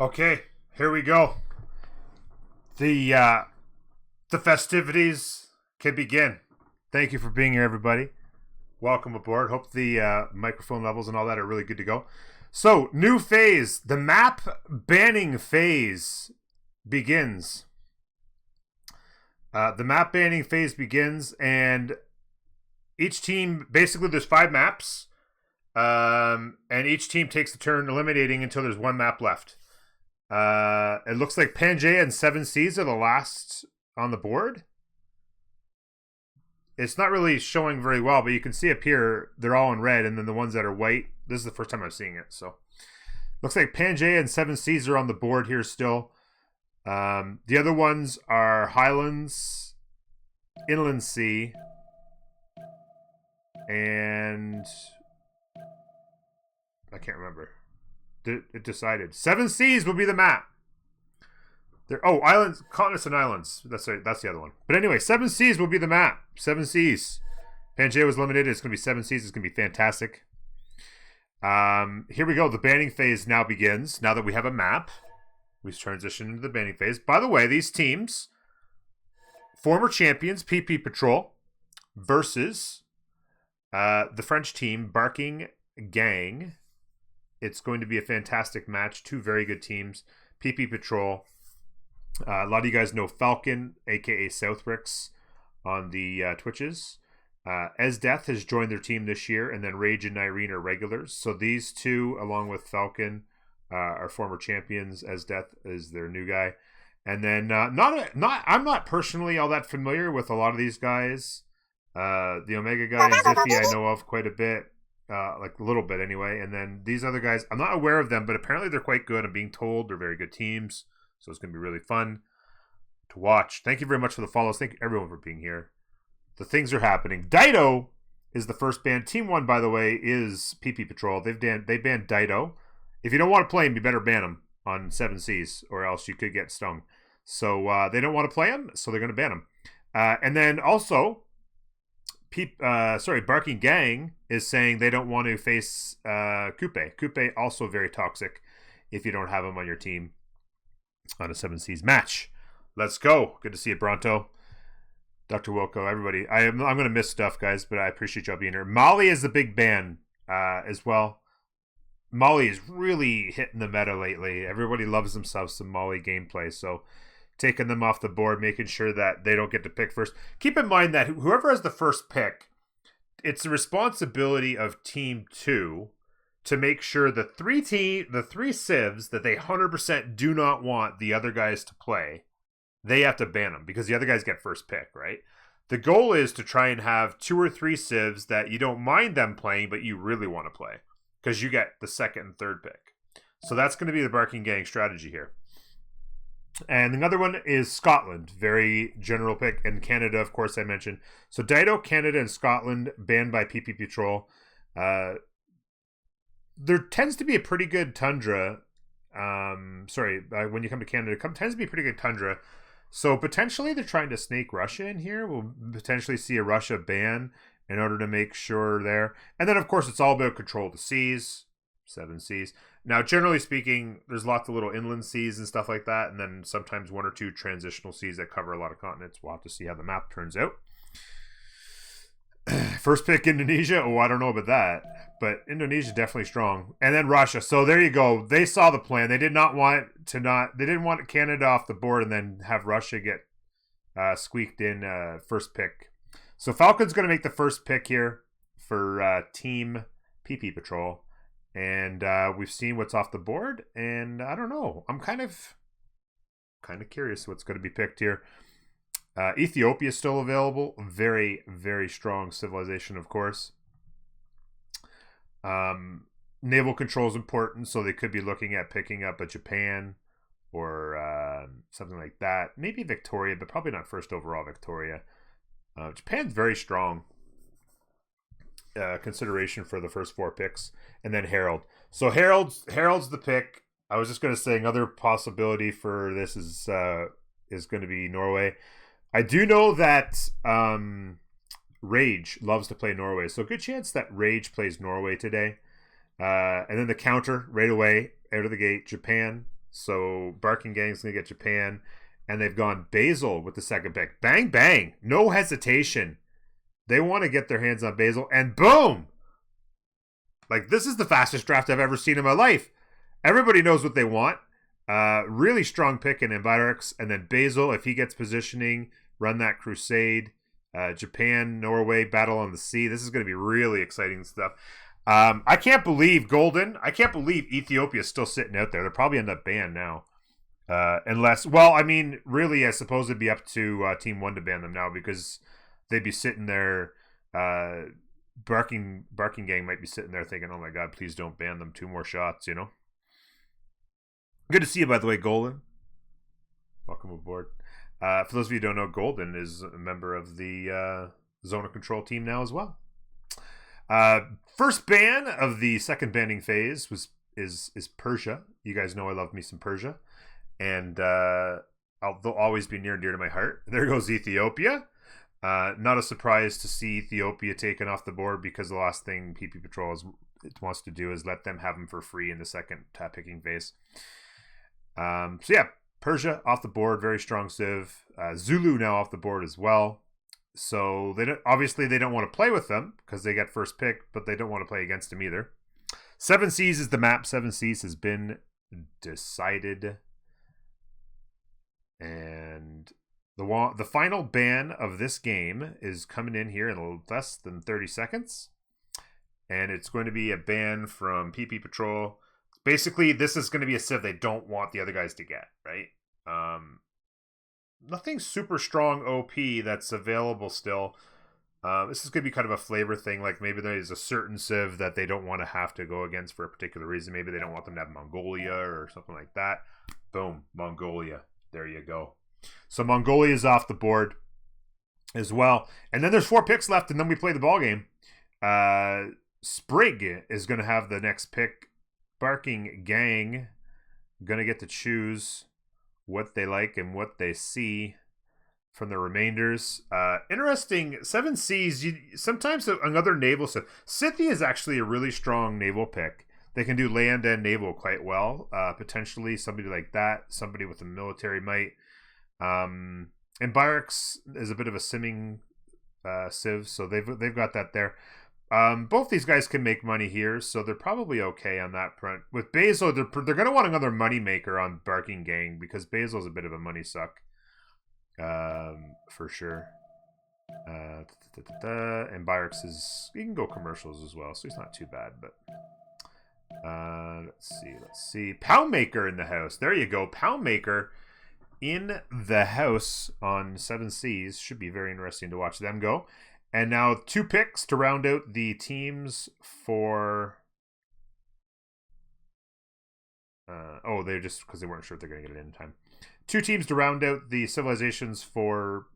Okay, here we go. The festivities can begin. Thank you for being here, everybody. Welcome aboard. Hope the microphone levels and all that are really good to go. So, new phase. The map banning phase begins. The map banning phase begins, and each team, basically there's 5 maps, and each team takes a turn eliminating until there's 1 map left. It looks like Pangaea and 7 Seas are the last on the board. It's not really showing very well, but you can see up here, they're all in red, and then the ones that are white, this is the first time I'm seeing it, so. Looks like Pangaea and 7 Seas are on the board here still. The other ones are Highlands, Inland Sea, and I can't remember. It decided 7 Seas will be the map. Islands, continents and islands. That's the other one. But anyway, 7 Seas will be the map. 7 Seas. Pangaea was limited. It's going to be 7 Seas. It's going to be fantastic. Here we go. The banning phase now begins. Now that we have a map, we've transitioned into the banning phase. By the way, these teams, former champions, PP Patrol, versus the French team, Barking Gang. It's going to be a fantastic match. 2 very good teams. PP Patrol. A lot of you guys know Falcon, a.k.a. Southrix, on the Twitches. Esdeath has joined their team this year, and then Rage and Irene are regulars. So these 2, along with Falcon, are former champions. Esdeath is their new guy. And then, I'm not personally all that familiar with a lot of these guys. The Omega guy, Ziffy, I know of quite a bit. Like a little bit anyway. And then these other guys, I'm not aware of them, but apparently they're quite good. I'm being told they're very good teams. So it's going to be really fun to watch. Thank you very much for the follows. Thank you everyone for being here. The things are happening. Dido is the first ban. Team 1, by the way, is PP Patrol. They banned Dido. If you don't want to play him, you better ban him on 7 Seas, or else you could get stung. So they don't want to play him, so they're going to ban him. And then also, Barking Gang is saying they don't want to face Coupe. Coupe also very toxic if you don't have him on your team on a 7 Seas match. Let's go. Good to see you, Bronto. Dr. Wilco, everybody. I'm going to miss stuff, guys, but I appreciate y'all being here. Molly is the big ban as well. Molly is really hitting the meta lately. Everybody loves themselves some Molly gameplay, so taking them off the board, making sure that they don't get to pick first. Keep in mind that whoever has the first pick, it's the responsibility of Team 2 to make sure the 3 civs that they 100% do not want the other guys to play, they have to ban them because the other guys get first pick, right? The goal is to try and have 2 or 3 civs that you don't mind them playing, but you really want to play because you get the second and third pick. So that's going to be the Barking Gang strategy here. And another one is Scotland, very general pick, and Canada, of course, I mentioned. So Dido, Canada, and Scotland banned by PP Patrol. There tends to be a pretty good tundra. When you come to Canada, tends to be a pretty good tundra. So potentially they're trying to snake Russia in here. We'll potentially see a Russia ban in order to make sure there. And then, of course, it's all about control of the seas, 7 Seas. Now, generally speaking, there's lots of little inland seas and stuff like that, and then sometimes 1 or 2 transitional seas that cover a lot of continents. We'll have to see how the map turns out. First pick Indonesia. Oh, I don't know about that, but Indonesia definitely strong. And then Russia. So there you go. They saw the plan. They didn't want Canada off the board and then have Russia get squeaked in first pick. So Falcon's going to make the first pick here for Team PP Patrol. And we've seen what's off the board, and I don't know. I'm kind of curious what's going to be picked here. Ethiopia is still available. Very, very strong civilization, of course. Naval control is important, so they could be looking at picking up a Japan or something like that. Maybe Victoria, but probably not first overall Victoria. Japan's very strong. Consideration for the first 4 picks, and then Herald. So Herald's the pick. I was just going to say another possibility for this is going to be Norway. I do know that Rage loves to play Norway, so good chance that Rage plays Norway today. And then the counter right away out of the gate, Japan, So Barking Gang's going to get Japan. And they've gone Basil with the second pick. Bang, bang. No hesitation. They want to get their hands on Basil. And boom! Like, this is the fastest draft I've ever seen in my life. Everybody knows what they want. Really strong pick in Envirix. And then Basil, if he gets positioning, run that Crusade. Japan, Norway, Battle on the Sea. This is going to be really exciting stuff. I can't believe Golden. I can't believe Ethiopia is still sitting out there. They'll probably end up banned now. Unless, well, I mean, really, I suppose it'd be up to Team 1 to ban them now because they'd be sitting there. Barking Gang might be sitting there thinking, oh my God, please don't ban them. 2 more shots, you know? Good to see you, by the way, Golden. Welcome aboard. For those of you who don't know, Golden is a member of the Zone of Control team now as well. First ban of the second banning phase is Persia. You guys know I love me some Persia. And they'll always be near and dear to my heart. There goes Ethiopia. Not a surprise to see Ethiopia taken off the board because the last thing PP Patrol wants to do is let them have them for free in the second picking phase. So yeah, Persia off the board, very strong Civ. Zulu now off the board as well. So obviously they don't want to play with them because they get first pick, but they don't want to play against them either. 7 Seas is the map. 7 Seas has been decided. And the final ban of this game is coming in here in less than 30 seconds. And it's going to be a ban from PP Patrol. Basically, this is going to be a Civ they don't want the other guys to get, right? Nothing super strong OP that's available still. This is going to be kind of a flavor thing. Like maybe there is a certain Civ that they don't want to have to go against for a particular reason. Maybe they don't want them to have Mongolia or something like that. Boom, Mongolia. There you go. So Mongolia is off the board as well. And then there's 4 picks left, and then we play the ball game. Sprig is going to have the next pick. Barking Gang going to get to choose what they like and what they see from the remainders. Interesting. 7 Seas. Sometimes another naval Civ. Scythia is actually a really strong naval pick. They can do land and naval quite well. Potentially somebody like that. Somebody with a military might. And Barracks is a bit of a simming Civ, so they've got that there. Both these guys can make money here, so they're probably okay on that front. With Basil, they're going to want another money maker on Barking Gang because Basil's a bit of a money suck, for sure. And Barracks he can go commercials as well, so he's not too bad. But let's see. Pound Maker in the house. There you go. Pound Maker in the house on 7 Seas. Should be very interesting to watch them go. And now 2 picks to round out the teams for... they're just because they weren't sure if they're going to get it in time. 2 teams to round out the civilizations for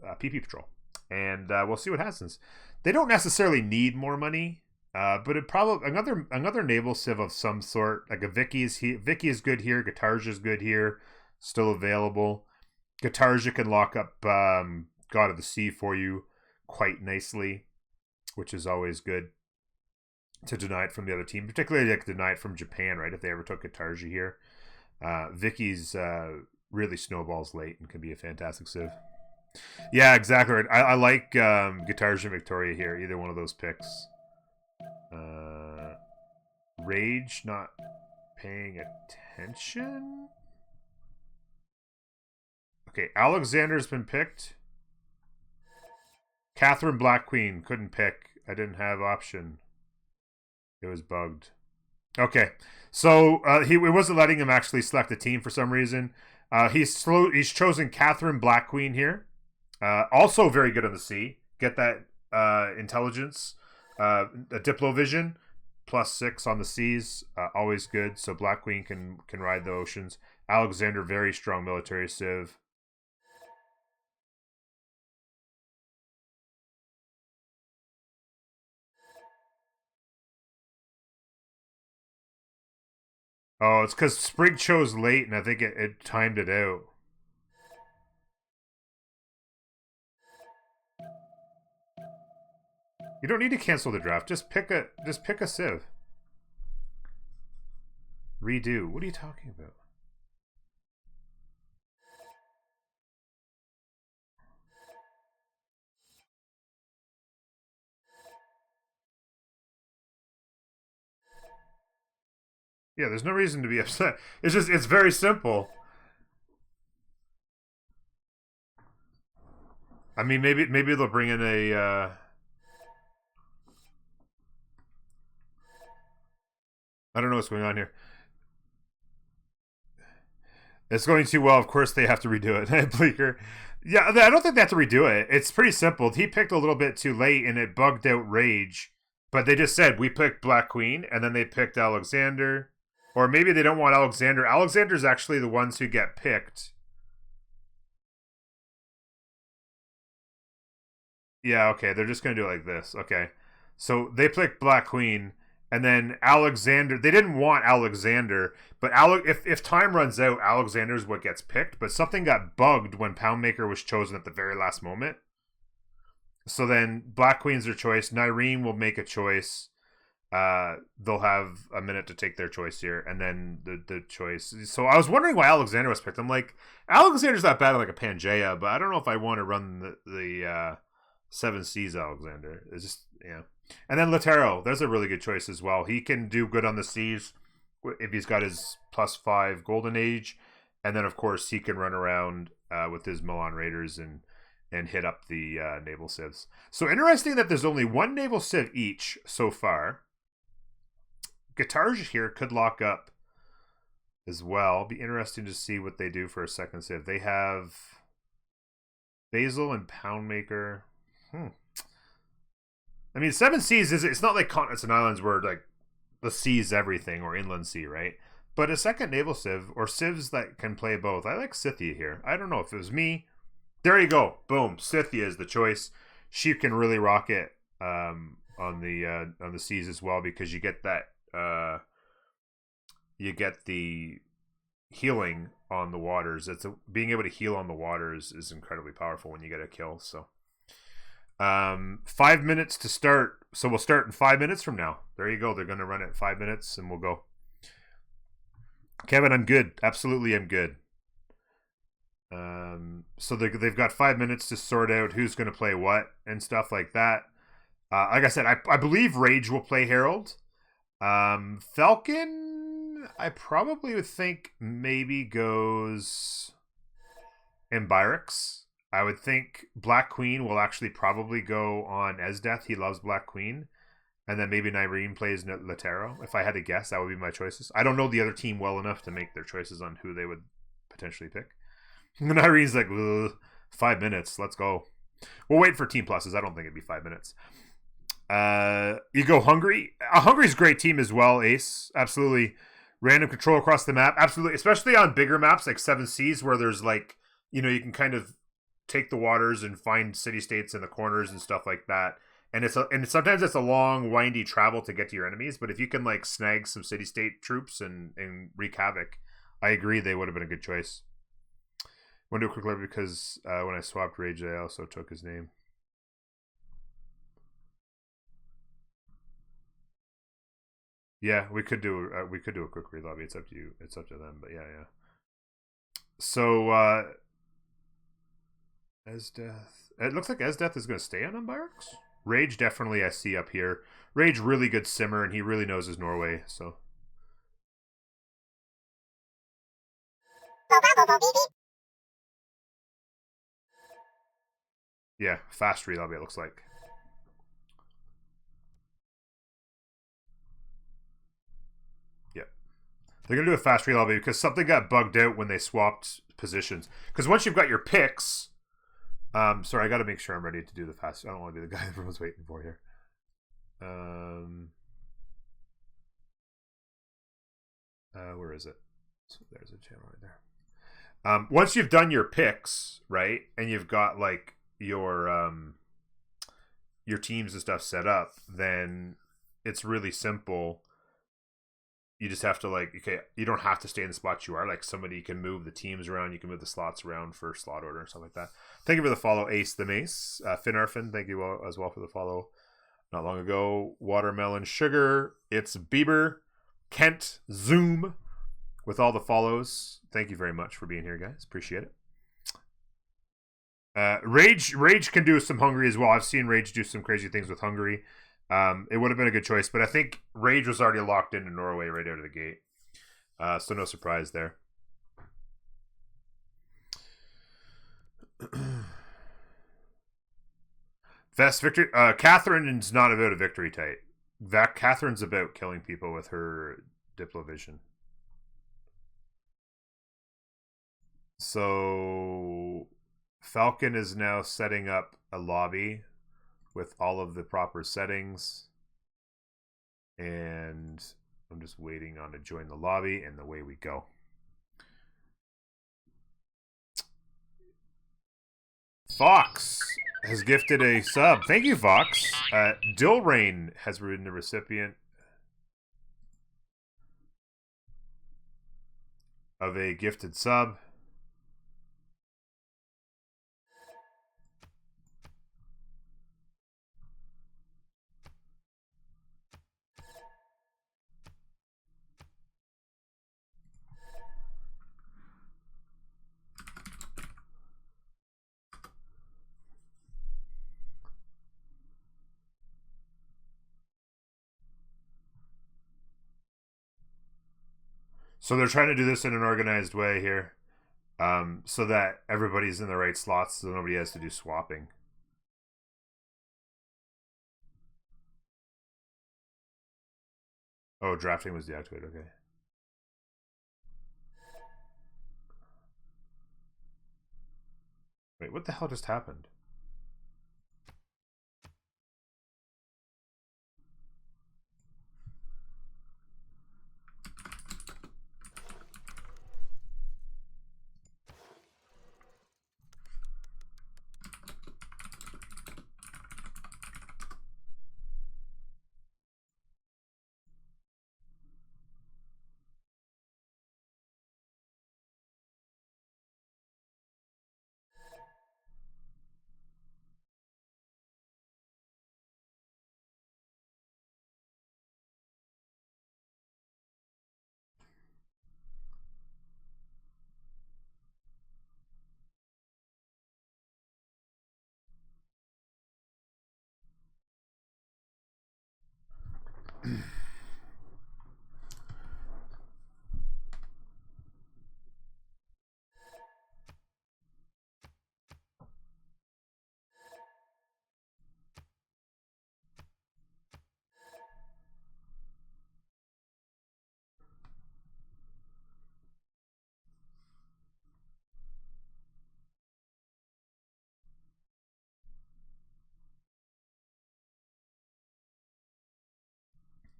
PP Patrol. And we'll see what happens. They don't necessarily need more money, but it probably... Another naval civ of some sort, like a Vicky is good here, Guitarja is good here, still available. Guitarja can lock up... God of the Sea for you quite nicely, which is always good to deny it from the other team, particularly like deny it from Japan, right? If they ever took Guitarja here. Vicky's really snowballs late and can be a fantastic Civ. Yeah, exactly right. I like Guitarja Victoria here, either one of those picks. Rage not paying attention. Okay, Alexander's been picked. Catherine Black Queen couldn't pick. I didn't have option. It was bugged. Okay, so it wasn't letting him actually select a team for some reason. He's chosen Catherine Black Queen here. Also very good on the sea. Get that intelligence, a Diplovision, +6 on the seas. Always good. So Black Queen can ride the oceans. Alexander, very strong military civ. Oh, it's because Sprig chose late, and I think it timed it out. You don't need to cancel the draft. Just pick a civ. Redo. What are you talking about? Yeah, there's no reason to be upset. It's just, it's very simple. I mean, maybe they'll bring in a. I don't know what's going on here. It's going too well. Of course, they have to redo it. Bleaker. Yeah, I don't think they have to redo it. It's pretty simple. He picked a little bit too late, and it bugged out Rage. But they just said, we picked Black Queen, and then they picked Alexander. Or maybe they don't want Alexander. Alexander's actually the ones who get picked. Yeah, okay. They're just going to do it like this. Okay. So they picked Black Queen, and then Alexander. They didn't want Alexander, but if time runs out, Alexander's what gets picked. But something got bugged when Poundmaker was chosen at the very last moment. So then Black Queen's their choice. Nyreen will make a choice. They'll have a minute to take their choice here, and then the choice. So I was wondering why Alexander was picked. I'm like, Alexander's not bad like a Pangea, but I don't know if I want to run the 7 Seas Alexander. It's just, yeah. And then Latero, there's a really good choice as well. He can do good on the seas if he's got his +5 Golden Age, and then of course he can run around with his Milan Raiders and hit up the naval civs. So interesting that there's only one naval civ each so far. Guitarge here could lock up as well. Be interesting to see what they do for a second civ. They have Basil and Poundmaker. I mean, 7 Seas it's not like continents and islands where like the sea's everything or inland sea, right? But a second naval civ or civs that can play both. I like Scythia here. I don't know if it was me. There you go. Boom. Scythia is the choice. She can really rock it on the seas as well because you get that you get the healing on the waters. Being able to heal on the waters is incredibly powerful when you get a kill. So 5 minutes to start. So we'll start in 5 minutes from now. There you go. They're going to run it 5 minutes and we'll go. Kevin, I'm good. Absolutely, I'm good. So they've got 5 minutes to sort out who's going to play what and stuff like that. Like I said, I believe Rage will play Herald. Falcon, I probably would think maybe goes Embyrix. I would think Black Queen will actually probably go on Esdeath. He loves Black Queen. And then maybe Nyreen plays Latero. If I had to guess, that would be my choices. I don't know the other team well enough to make their choices on who they would potentially pick. Nyreen's like, 5 minutes. Let's go. We'll wait for team pluses. I don't think it'd be 5 minutes. You go Hungry. Hungry's a great team as well, Ace. Absolutely. Random control across the map. Absolutely. Especially on bigger maps like 7 Seas where there's like, you can kind of take the waters and find city-states in the corners and stuff like that. And sometimes it's a long, windy travel to get to your enemies. But if you can like snag some city-state troops and wreak havoc, I agree they would have been a good choice. I want to do a quick look because when I swapped Rage, I also took his name. Yeah, we could do a quick relobby. It's up to you. It's up to them. But yeah. So Esdeath. It looks like Esdeath is going to stay on Embyrix. Rage definitely I see up here. Rage really good simmer and he really knows his Norway. So. Yeah, fast relobby it looks like. Yeah. They're going to do a fast relobby because something got bugged out when they swapped positions. Because once you've got your picks... sorry, I got to make sure I'm ready to do the fast. I don't want to be the guy everyone's waiting for here. Where is it? So there's a channel right there. Once you've done your picks, right, and you've got like your teams and stuff set up, then it's really simple. You just have to you don't have to stay in the spots you are. Like somebody can move the teams around. You can move the slots around for slot order and stuff like that. Thank you for the follow, Ace the Mace. Finarfin, thank you as well for the follow. Not long ago, Watermelon Sugar. It's Bieber, Kent, Zoom, with all the follows. Thank you very much for being here, guys. Appreciate it. Rage can do some Hungary as well. I've seen Rage do some crazy things with Hungary. It would have been a good choice, but I think Rage was already locked into Norway right out of the gate. So no surprise there. Vest victory. Catherine's not about a victory type. Catherine's about killing people with her Diplovision. So Falcon is now setting up a lobby with all of the proper settings. And I'm just waiting on to join the lobby, and away we go. Fox has gifted a sub. Thank you, Fox. Dilrain has been the recipient of a gifted sub. So they're trying to do this in an organized way here, so that everybody's in the right slots, so nobody has to do swapping. Oh, drafting was deactivated. Okay. Wait, what the hell just happened?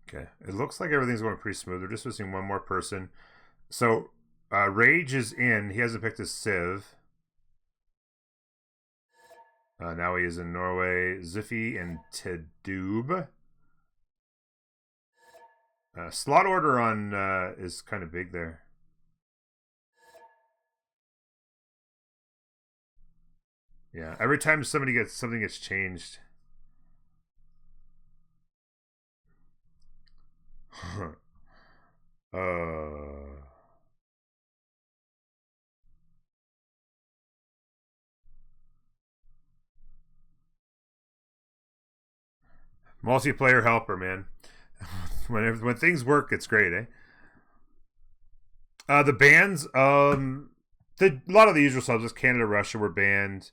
Okay, it looks like everything's going pretty smooth. We're just missing one more person. So, Rage is in. He hasn't picked his Civ. Now he is in Norway. Ziffy and Tedoob. Slot order on is kind of big there. Yeah, every time something gets changed. Multiplayer helper, man. when things work, it's great, eh? The bans, a lot of the usual subs, Canada, Russia were banned.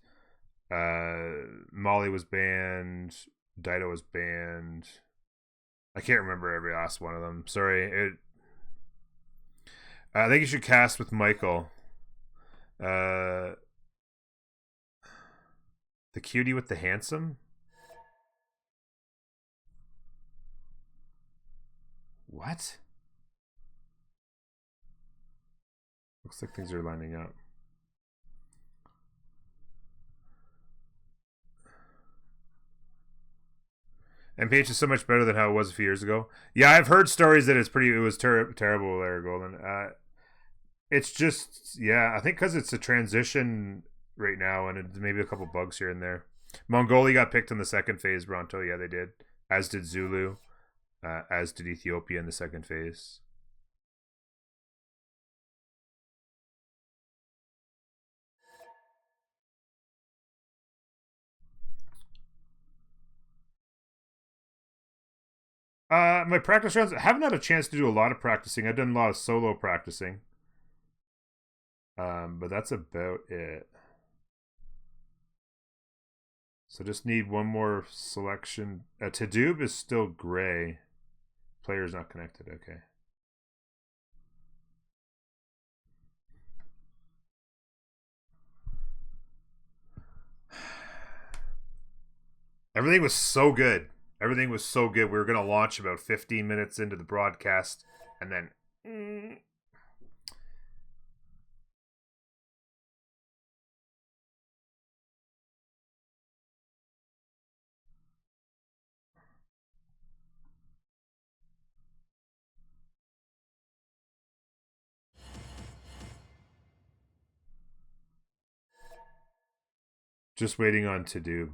Mali was banned. Dido was banned. I can't remember every last one of them. Sorry. I think you should cast with Michael. The cutie with the handsome? What? Looks like things are lining up. MPH is so much better than how it was a few years ago. Yeah, I've heard stories that it was terrible there, Golden. It's just, yeah, I think because it's a transition right now and maybe a couple bugs here and there. Mongolia got picked in the second phase, Bronto. Yeah, they did. As did Zulu. As did Ethiopia in the second phase. My practice rounds, I haven't had a chance to do a lot of practicing. I've done a lot of solo practicing. But that's about it. So just need one more selection. Tadoob is still gray. Player's not connected. Okay. Everything was so good. Everything was so good. We were going to launch about 15 minutes into the broadcast, and then... Just waiting on Tadoob.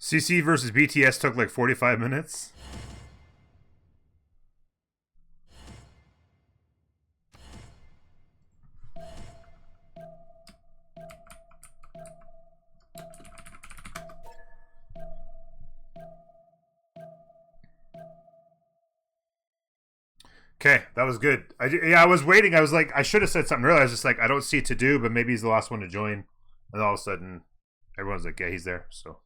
CC versus BTS took like 45 minutes. Okay, that was good. I was waiting. I was like, I should have said something earlier. I was just like, I don't see Tadoob, but maybe he's the last one to join. And all of a sudden, everyone's like, yeah, he's there. So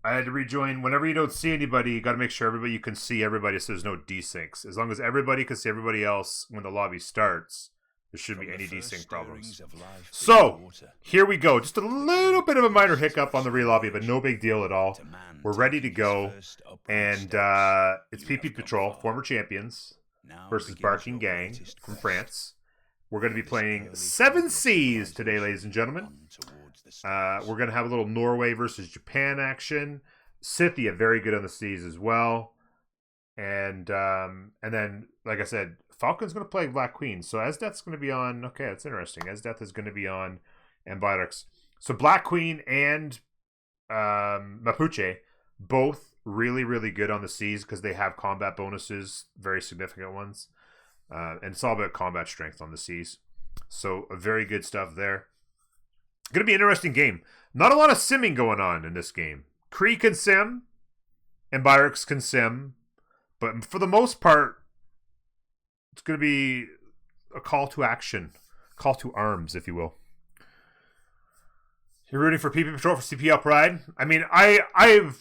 I had to rejoin. Whenever you don't see anybody, you got to make sure you can see everybody so there's no desyncs. As long as everybody can see everybody else when the lobby starts, there shouldn't be any desync problems. So, here we go. Just a little bit of a minor hiccup on the re-lobby, but no big deal at all. We're ready to go. And it's PP Patrol, former champions, versus Barking Gang from France. We're going to be playing 7 Seas today, ladies and gentlemen. We're going to have a little Norway versus Japan action. Scythia, very good on the seas as well. And then, like I said, Falcon's going to play Black Queen. So Asdeath's going to be on. Okay, that's interesting. Asdeath is going to be on Ambirex. So Black Queen and Mapuche, both really, really good on the seas because they have combat bonuses, very significant ones. And it's all about combat strength on the seas. So very good stuff there. Going to be an interesting game. Not a lot of simming going on in this game. Kree can sim, and Ambirex can sim. But for the most part, it's going to be a call to action. Call to arms, if you will. You're rooting for PP Patrol for CPL Pride? I mean, I'm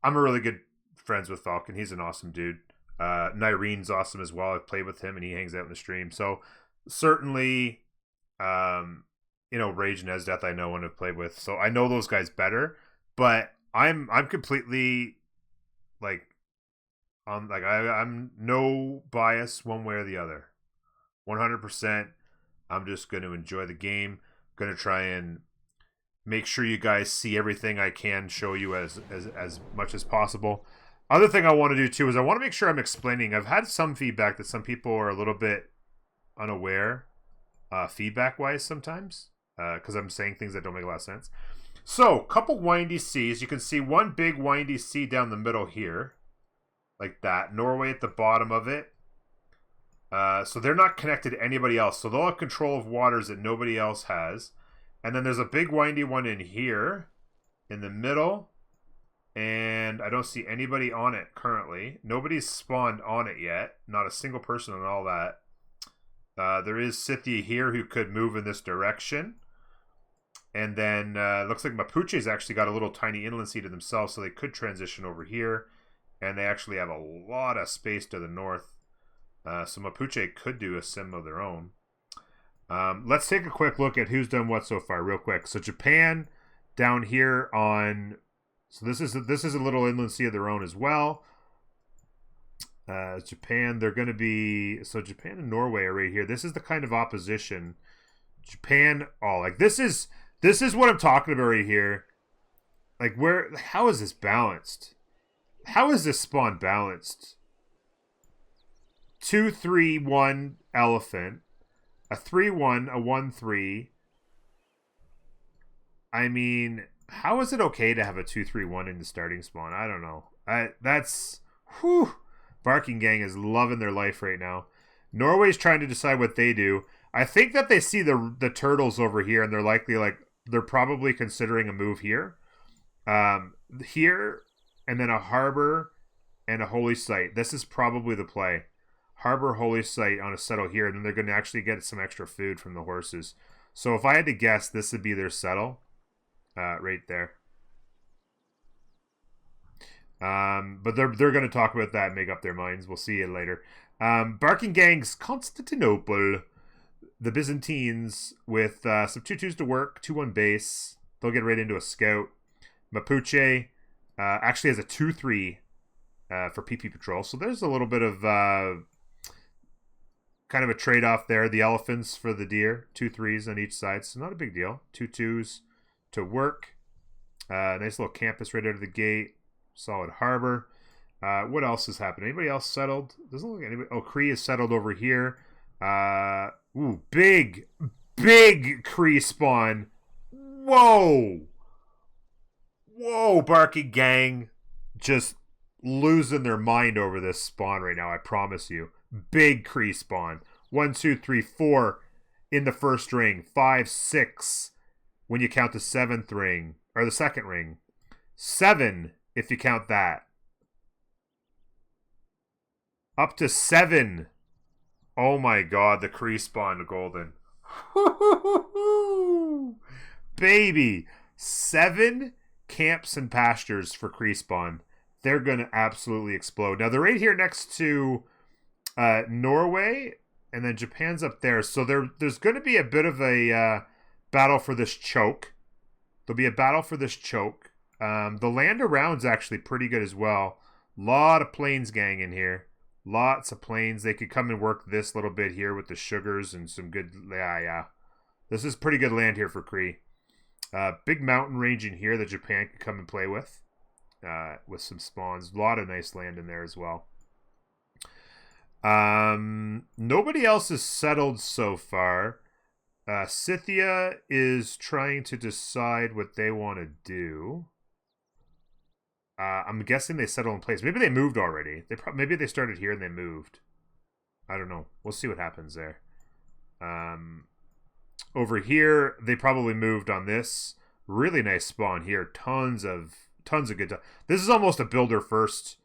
a really good friends with Falcon. He's an awesome dude. Nyrene's awesome as well. I've played with him, and he hangs out in the stream. So, certainly, Rage and Asdeath I know and have played with. So, I know those guys better. But I'm completely, I'm no bias one way or the other. 100%. I'm just going to enjoy the game. Going to try and make sure you guys see everything I can show you as much as possible. Other thing I want to do too is I want to make sure I'm explaining. I've had some feedback that some people are a little bit unaware, feedback-wise sometimes, because I'm saying things that don't make a lot of sense. So, couple windy seas. You can see one big windy sea down the middle here. Like that. Norway at the bottom of it. So they're not connected to anybody else. So they'll have control of waters that nobody else has. And then there's a big windy one in here. In the middle. And I don't see anybody on it currently. Nobody's spawned on it yet. Not a single person on all that. There is Scythia here who could move in this direction. And then looks like Mapuche's actually got a little tiny inland sea to themselves. So they could transition over here. And they actually have a lot of space to the north. So Mapuche could do a sim of their own. Let's take a quick look at who's done what so far real quick. So Japan down here on So this is a little inland sea of their own as well. Japan, they're going to be... So Japan and Norway are right here. This is the kind of opposition. Japan, oh, like this is what I'm talking about right here. Like how is this balanced? How is this spawn balanced? 2-3-1 elephant. A 3-1, a 1-3. I mean, how is it okay to have a 2-3-1 in the starting spawn? I don't know. That's... Whew. Barking Gang is loving their life right now. Norway's trying to decide what they do. I think that they see the turtles over here, and they're likely they're probably considering a move here. Here, and then a harbor and a holy site. This is probably the play. Harbor, holy site on a settle here, and then they're going to actually get some extra food from the horses. So if I had to guess, this would be their settle. Right there. But they're going to talk about that and make up their minds. We'll see it later. Barking Gang's Constantinople. The Byzantines with some 2-2s to work, 2-1 base. They'll get right into a scout. Mapuche actually has a 2-3 for PP Patrol. So there's a little bit of kind of a trade-off there. The elephants for the deer. 2-3s on each side. So not a big deal. 2-2s to work. Nice little campus right out of the gate. Solid harbor. What else has happened? Anybody else settled? Doesn't look like anybody. Oh, Cree is settled over here. Ooh, big Cree spawn. Whoa, Barking Gang just losing their mind over this spawn right now. I promise you. Big Cree spawn. 1, 2, 3, 4 in the first ring. 5, 6 when you count the 7th ring or the 2nd ring. 7 if you count that. Up to 7. Oh my god, the Cree spawn golden. Baby. 7 camps and pastures for Cree spawn. They're going to absolutely explode. Now, they're right here next to Norway, and then Japan's up there. So there's going to be a bit of a battle for this choke. There'll be a battle for this choke. The land around's actually pretty good as well. Lot of plains gang in here. Lots of plains. They could come and work this little bit here with the sugars and some good... Yeah. This is pretty good land here for Cree. Big mountain range in here that Japan could come and play with some spawns. A lot of nice land in there as well. Nobody else is settled so far. Scythia is trying to decide what they want to do. I'm guessing they settle in place. Maybe they moved already. Maybe they started here and they moved. I don't know. We'll see what happens there. Over here, they probably moved on this. Really nice spawn here. Tons of good. This is almost a builder first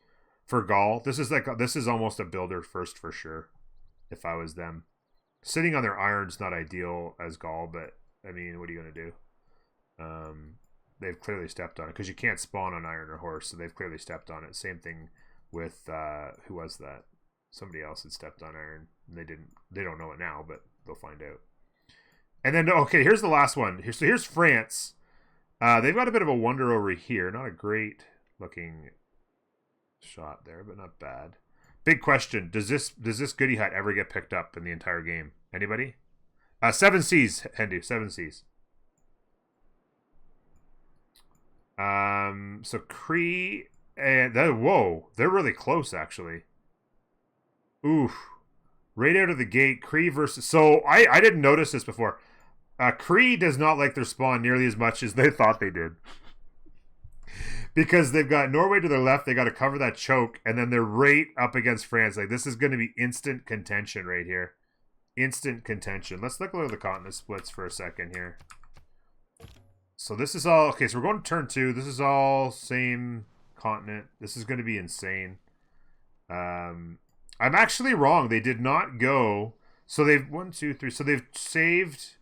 for Gaul. This is almost a builder first for sure. If I was them, sitting on their iron's not ideal as Gaul, but I mean, what are you gonna do? They've clearly stepped on it because you can't spawn on iron or horse, so they've clearly stepped on it. Same thing with who was that? Somebody else had stepped on iron. And they didn't. They don't know it now, but they'll find out. And then okay, here's the last one. Here's France. They've got a bit of a wonder over here. Not a great looking shot there, but not bad. Big question: Does this goodie hut ever get picked up in the entire game? Anybody? 7 Seas, Hendu. 7 Seas. So Cree and whoa, they're really close actually. Oof. Right out of the gate, Cree versus... So, I didn't notice this before. Cree does not like their spawn nearly as much as they thought they did. Because they've got Norway to their left, they got to cover that choke, and then they're right up against France. Like, this is going to be instant contention right here. Instant contention. Let's look at the continent splits for a second here. So this is all... Okay, so we're going to turn 2. This is all same continent. This is going to be insane. I'm actually wrong. They did not go. So they've 1, 2, 3. So they've saved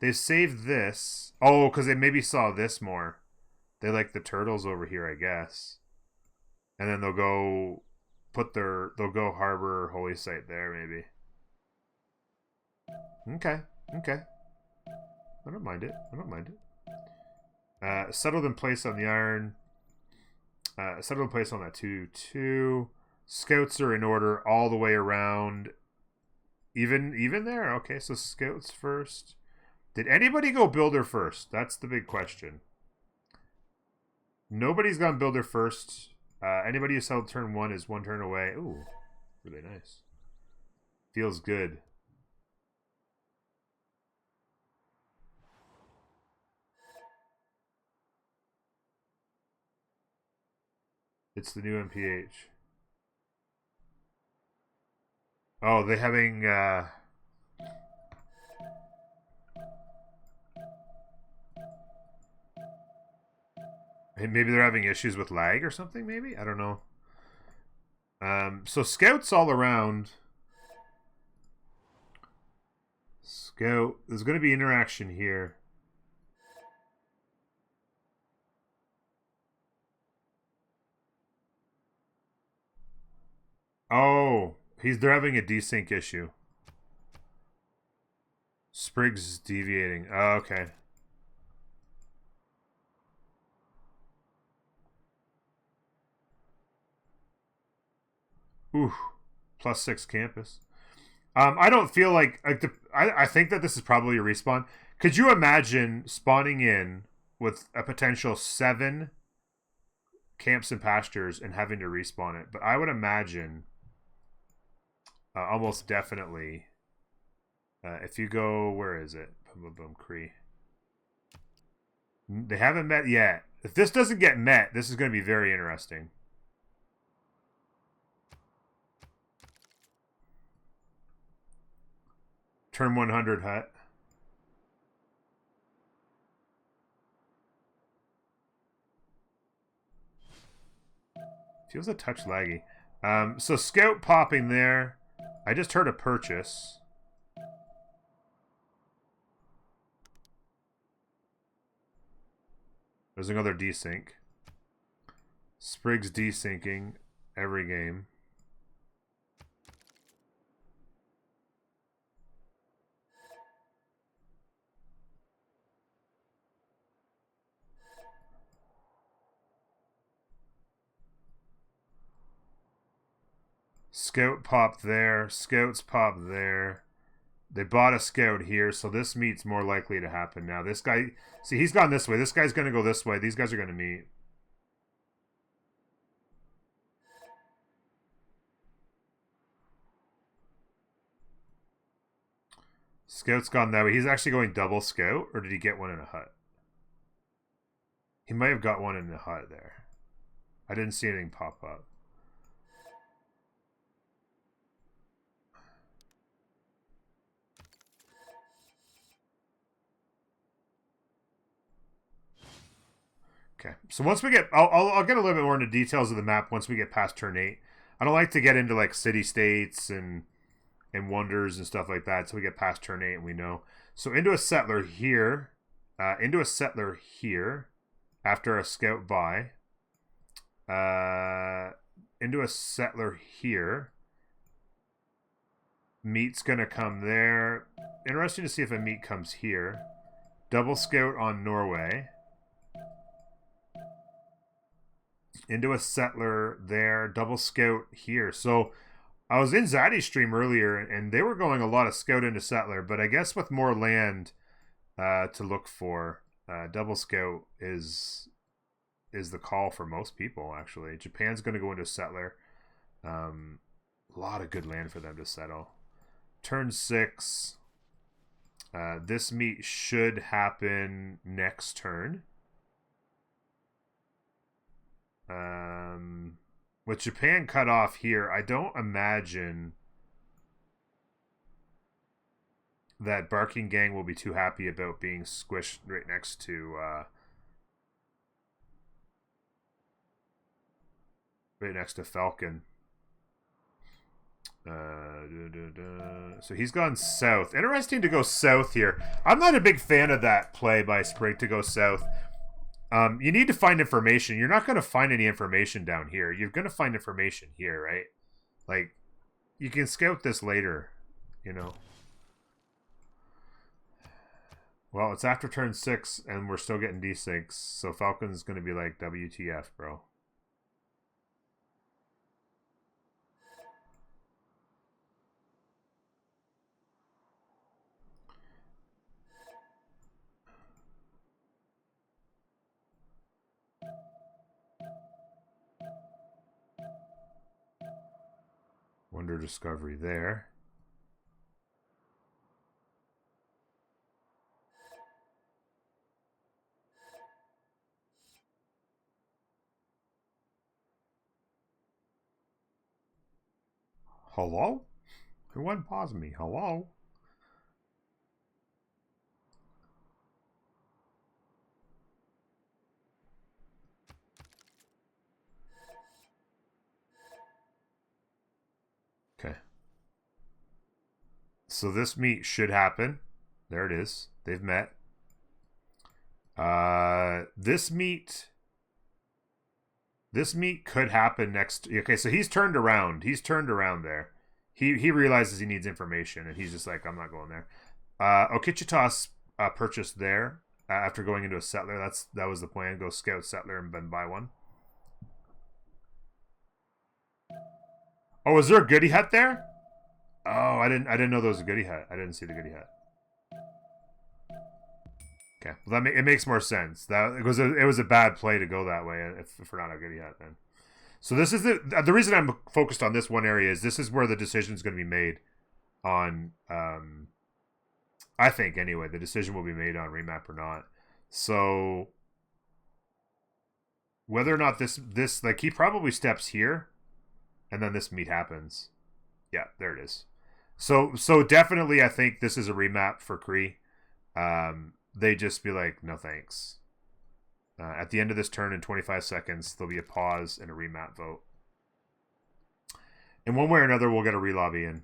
this. Oh, because they maybe saw this more. They like the turtles over here, I guess. And then they'll go harbor or holy site there, maybe. Okay. I don't mind it. Settled in place on the iron. Settle in place on that 2-2. Scouts are in order all the way around. Even there? Okay, so scouts first. Did anybody go builder first? That's the big question. Nobody's gone builder first. Anybody who settled turn 1 is 1 turn away. Ooh, really nice. Feels good. It's the new MPH. Oh, they're having... maybe they're having issues with lag or something, maybe? I don't know. So scouts all around. Scout. There's going to be interaction here. Oh, they're having a desync issue. Sprig's deviating. Oh, okay. Ooh, +6 campus. I don't feel like I think that this is probably a respawn. Could you imagine spawning in with a potential 7 camps and pastures and having to respawn it? But I would imagine almost definitely if you go, where is it? Boom, boom, boom, Cree. They haven't met yet. If this doesn't get met, this is going to be very interesting. Turn 100 hut. Feels a touch laggy. So scout popping there. I just heard a purchase. There's another desync. Sprig's desyncing every game. Scout pop there. Scouts pop there. They bought a scout here, so this meet's more likely to happen now. This guy, see, he's gone this way. This guy's going to go this way. These guys are going to meet. Scout's gone that way. He's actually going double scout, or did he get one in a hut? He might have got one in the hut there. I didn't see anything pop up. Okay, so once we get, I'll get a little bit more into details of the map once we get past turn 8. I don't like to get into like city states and wonders and stuff like that until we get past turn 8 and we know. So into a settler here, into a settler here, after a scout buy, into a settler here. Meat's gonna come there. Interesting to see if a meat comes here. Double scout on Norway. Into a settler there. Double scout here. So I was in Zaddy's stream earlier, and they were going a lot of scout into settler, but I guess with more land to look for, double scout is the call for most people, actually. Japan's going to go into settler. A lot of good land for them to settle. Turn 6. This meet should happen next turn. With Japan cut off here, I don't imagine that Barking Gang will be too happy about being squished right next to Falcon. So he's gone south. Interesting to go south here. I'm not a big fan of that play by Sprig to go south. You need to find information. You're not going to find any information down here. You're going to find information here, right? Like, you can scout this later, you know. Well, it's after turn 6, and we're still getting desyncs, so Falcon's going to be like, WTF, bro. discovery there. Hello? Who wouldn't pause me? Hello? Okay. So this meet should happen. There it is. They've met. This meet could happen next. Okay, so he's turned around. He's turned around there. He realizes he needs information, and he's just like, I'm not going there. Okichitas purchased there after going into a settler. That was the plan. Go scout settler and then buy one. Oh, is there a goodie hut there? Oh, I didn't know there was a goodie hut. I didn't see the goodie hut. Okay, well, it makes more sense. It was a bad play to go that way if we're not a goodie hut then. So this is the reason I'm focused on this one area is this is where the decision is going to be made on. I think anyway, the decision will be made on remap or not. So whether or not this like he probably steps here, and then this meet happens. Yeah, there it is. So definitely, I think this is a remap for Kree. They just be like, no thanks. At the end of this turn in 25 seconds, there'll be a pause and a remap vote. In one way or another, we'll get a relobby in.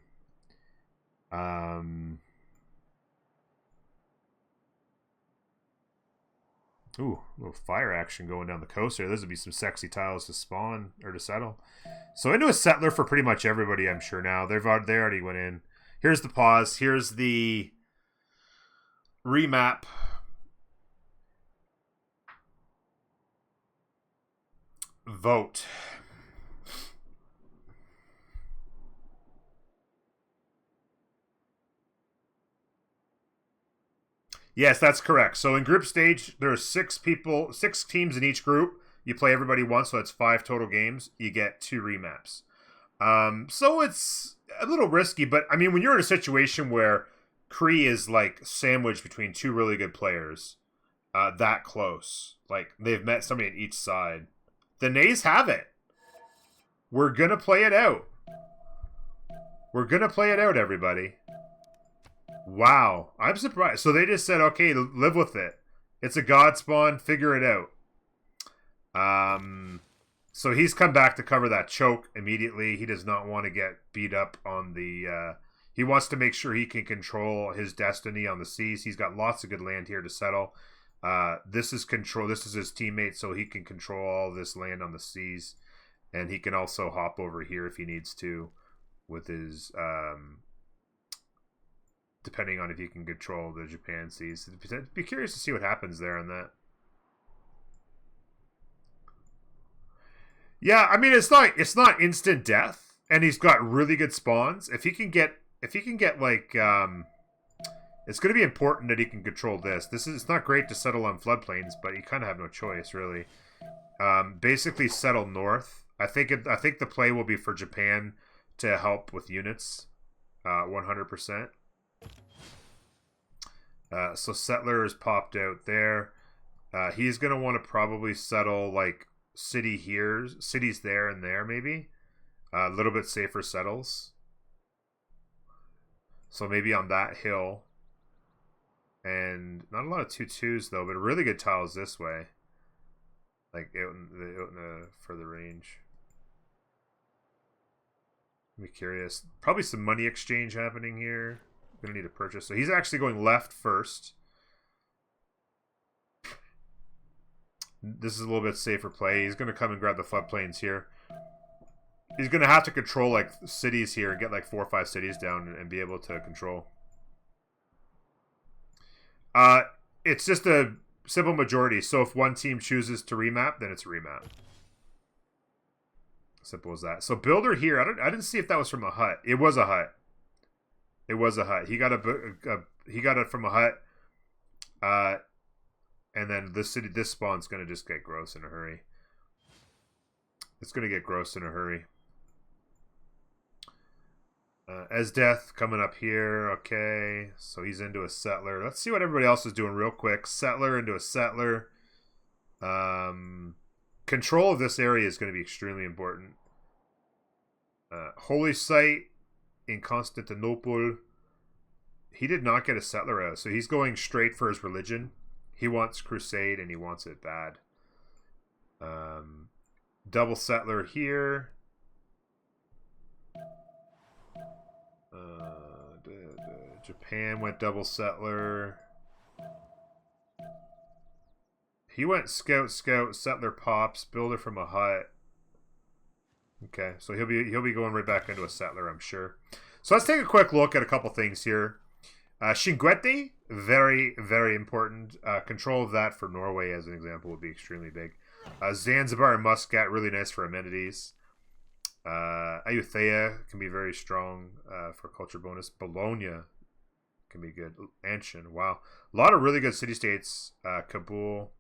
Ooh, a little fire action going down the coast here. Those would be some sexy tiles to spawn or to settle. So into a settler for pretty much everybody, I'm sure now. They already went in. Here's the pause. Here's the remap. Vote. Yes, that's correct. So in group stage, there are 6 teams in each group. You play everybody once, so that's 5 total games. You get 2 remaps. So it's a little risky, but I mean, when you're in a situation where Kree is like sandwiched between 2 really good players, that close, like they've met somebody on each side, the Nays have it. We're gonna play it out. We're gonna play it out, everybody. Wow, I'm surprised. So they just said, okay, live with it. It's a god spawn, figure it out. So he's come back to cover that choke immediately. He does not want to get beat up on the... he wants to make sure he can control his destiny on the seas. He's got lots of good land here to settle. This is control. This is his teammate, so he can control all this land on the seas. And he can also hop over here if he needs to with his... depending on if you can control the Japan seas. Be curious to see what happens there on that. Yeah, I mean it's not instant death, and he's got really good spawns. If he can get like it's going to be important that he can control this. It's not great to settle on floodplains, but you kind of have no choice really. Basically settle north. I think the play will be for Japan to help with units 100%. So settler is popped out there. He's going to want to probably settle like cities there and there maybe. A little bit safer settles. So maybe on that hill. And not a lot of 2-2s though, but really good tiles this way. Like out in the further range. I'm curious. Probably some money exchange happening here. Gonna need a purchase. So he's actually going left first. This is a little bit safer play. He's gonna come and grab the floodplains here. He's gonna have to control like cities here and get like 4 or 5 cities down and be able to control. It's just a simple majority. So if one team chooses to remap, then it's a remap. Simple as that. So builder here. I didn't see if that was from a hut. It was a hut. It was a hut. He got it from a hut. And then this spawn's gonna just get gross in a hurry. It's gonna get gross in a hurry. Esdeath coming up here. Okay, so he's into a settler. Let's see what everybody else is doing real quick. Settler into a settler. Control of this area is going to be extremely important. Holy Site in Constantinople. He did not get a settler out, so he's going straight for his religion. He wants Crusade, and he wants it bad. Double settler here. Japan went double settler. He went scout, settler pops, builder from a hut. Okay, so he'll be going right back into a settler, I'm sure. So let's take a quick look at a couple things here. Shinguete, very, very important. Control of that for Norway, as an example, would be extremely big. Zanzibar and Muscat, really nice for amenities. Ayutthaya can be very strong for culture bonus. Bologna can be good. Anshan, wow. A lot of really good city-states. Kabul.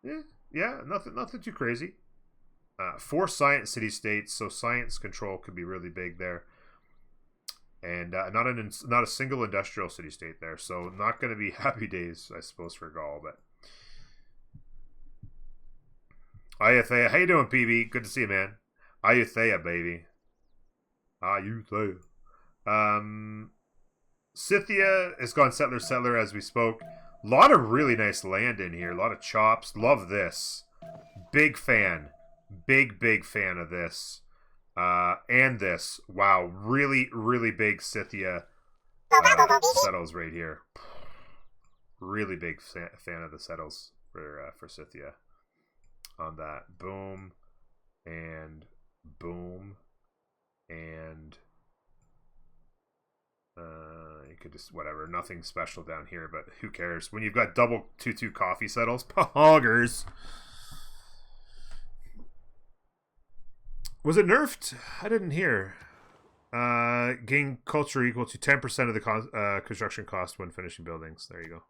Yeah, nothing too crazy. 4 science city-states, so science control could be really big there. And not a single industrial city-state there, so not going to be happy days, I suppose, for Gaul. But Ayutthaya, how you doing, PB? Good to see you, man. Ayutthaya, baby. Ayutthaya. Scythia has gone settler as we spoke. A lot of really nice land in here. A lot of chops. Love this. Big fan. Big fan of this. And this. Wow. Really, really big Scythia settles right here. Really big fan of the settles for Scythia. On that. Boom. And boom. And you could just whatever, nothing special down here, but who cares when you've got double 2/2 coffee settles. Poggers. Was it nerfed? I didn't hear. Gain culture equal to 10% of the construction cost when finishing buildings. There you go.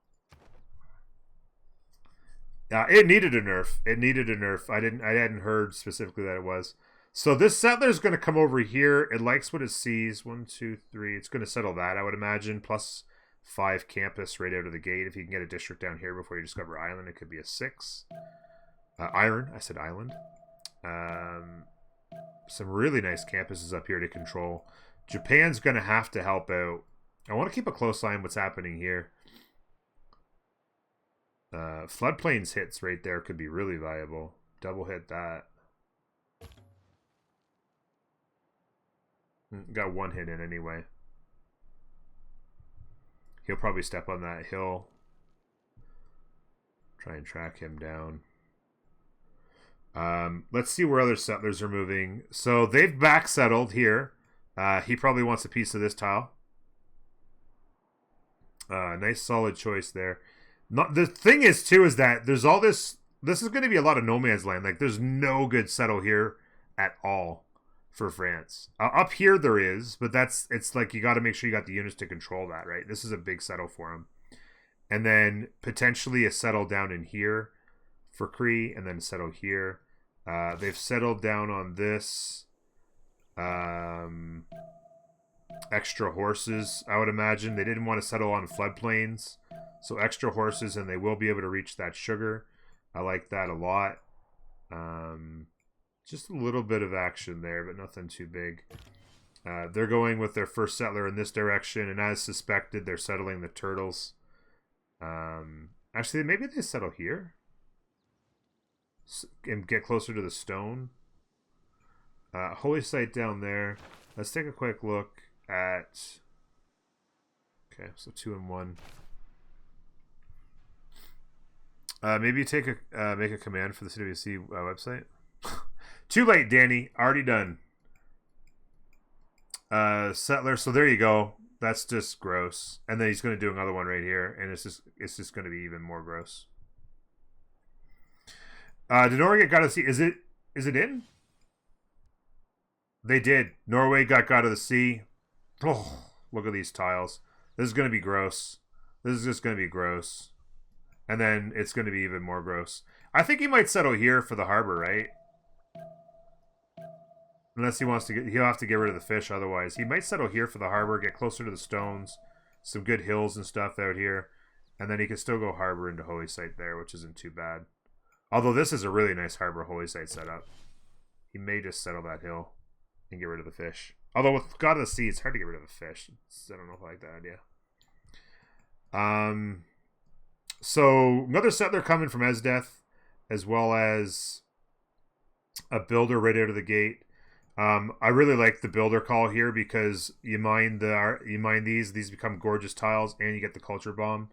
It needed a nerf. I hadn't heard specifically that it was. So this settler is going to come over here. It likes what it sees. 1, 2, 3. It's going to settle that, I would imagine. +5 campus right out of the gate. If you can get a district down here before you discover island, it could be a 6. Iron. I said island. Some really nice campuses up here to control. Japan's going to have to help out. I want to keep a close eye on what's happening here. Floodplains hits right there could be really viable. Double hit that. Got 1 hit in anyway. He'll probably step on that hill. Try and track him down. Let's see where other settlers are moving. So they've back settled here. He probably wants a piece of this tile. Nice solid choice there. The thing is too is that there's all this. This is going to be a lot of no man's land. Like there's no good settle here at all for France. Up here there is, but it's like you got to make sure you got the units to control that, right? This is a big settle for him. And then potentially a settle down in here for Cree, and then settle here. They've settled down on this. Extra horses, I would imagine. They didn't want to settle on floodplains. So extra horses, and they will be able to reach that sugar. I like that a lot. Just a little bit of action there, but nothing too big. They're going with their first settler in this direction, and as suspected, they're settling the turtles. Actually, maybe they settle here and get closer to the stone. Holy Site down there. Let's take a quick look at... Okay, so 2 and 1. Maybe take make a command for the CWC website. Too late, Danny. Already done. Settler. So there you go. That's just gross. And then he's going to do another one right here, and it's just going to be even more gross. Did Norway get God of the Sea? Is it in? They did. Norway got God of the Sea. Oh, look at these tiles. This is going to be gross. This is just going to be gross. And then it's going to be even more gross. I think he might settle here for the harbor, right? Unless he wants to he'll have to get rid of the fish otherwise. He might settle here for the harbor, get closer to the stones. Some good hills and stuff out here. And then he can still go harbor into Holy Site there, which isn't too bad. Although this is a really nice harbor Holy Site setup. He may just settle that hill and get rid of the fish. Although with God of the Sea, it's hard to get rid of the fish. I don't know if I like that idea. So another settler coming from Esdeath, as well as a builder right out of the gate. I really like the builder call here because you mine these become gorgeous tiles, and you get the culture bomb.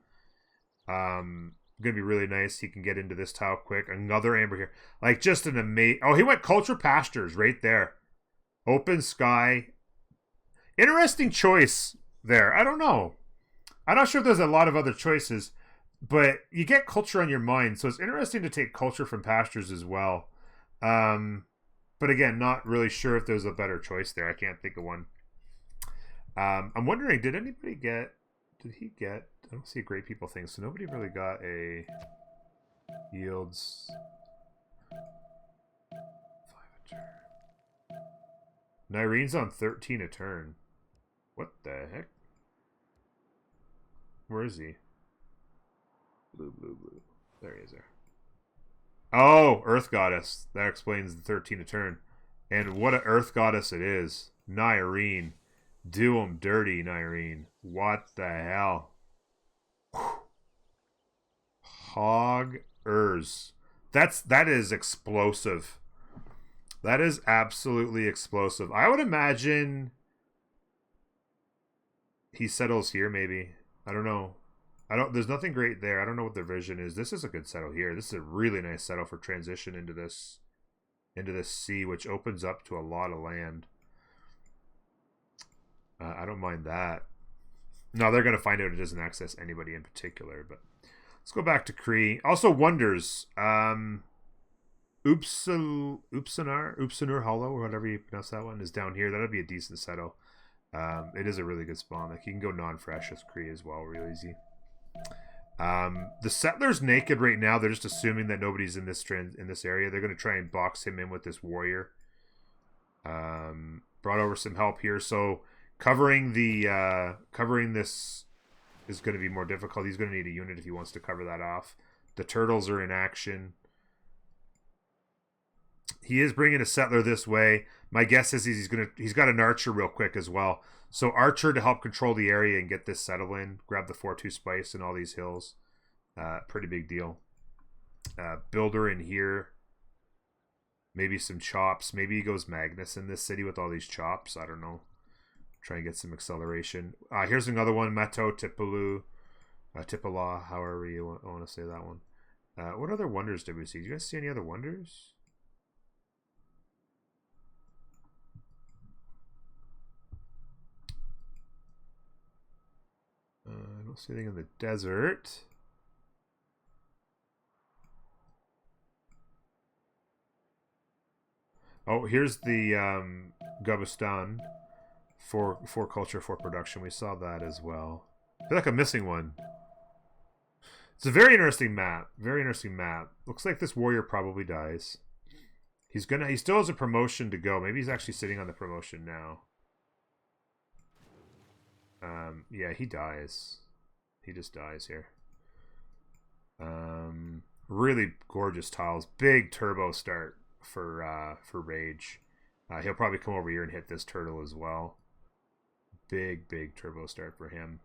Gonna be really nice. He can get into this tile quick. Another amber here, like just an amazing. Oh, he went culture pastures right there. Open sky. Interesting choice there. I don't know. I'm not sure if there's a lot of other choices, but you get culture on your mind, so it's interesting to take culture from pastures as well. But again, not really sure if there's a better choice there. I can't think of one. I'm wondering, did he get, I don't see a great people thing, so nobody really got a yields 5 a turn. Nyrene's on 13 a turn. What the heck? Where is he? Blue. There he is there. Oh, Earth Goddess. That explains the 13 a turn. And what an Earth Goddess it is. Nyrene. Do 'em dirty, Nyrene. What the hell? Hoggers. That is explosive. That is absolutely explosive. I would imagine he settles here maybe. I don't know. There's nothing great there. I don't know what their vision is. This is a good settle here. This is a really nice settle for transition into this sea, which opens up to a lot of land. I don't mind that. No, they're going to find out it doesn't access anybody in particular, but let's go back to Kree. Also wonders, Upsanur Hollow, or whatever you pronounce that one, is down here. That'll be a decent settle. It is a really good spawn. Like you can go non-fresh as Kree as well, real easy. The settler's naked right now. They're just assuming that nobody's in this area. They're going to try and box him in with this warrior. Brought over some help here, so covering this is going to be more difficult. He's going to need a unit if he wants to cover that off. The turtles are in action. He is bringing a settler this way. My guess is he's got an archer real quick as well. So archer to help control the area and get this settle in. Grab the 4-2 spice and all these hills. Pretty big deal. Builder in here. Maybe some chops. Maybe he goes Magnus in this city with all these chops. I don't know. Try and get some acceleration. Here's another one. Mato Tipulu. Tipala, however you want to say that one. What other wonders did we see? Did you guys see any other wonders? I don't see anything in the desert. Oh, here's the Gabustan for culture, for production. We saw that as well. I feel like I'm missing one. It's a very interesting map. Very interesting map. Looks like this warrior probably dies. He still has a promotion to go. Maybe he's actually sitting on the promotion now. Yeah, he dies. He just dies here. Really gorgeous tiles. Big turbo start for Rage. He'll probably come over here and hit this turtle as well. Big turbo start for him.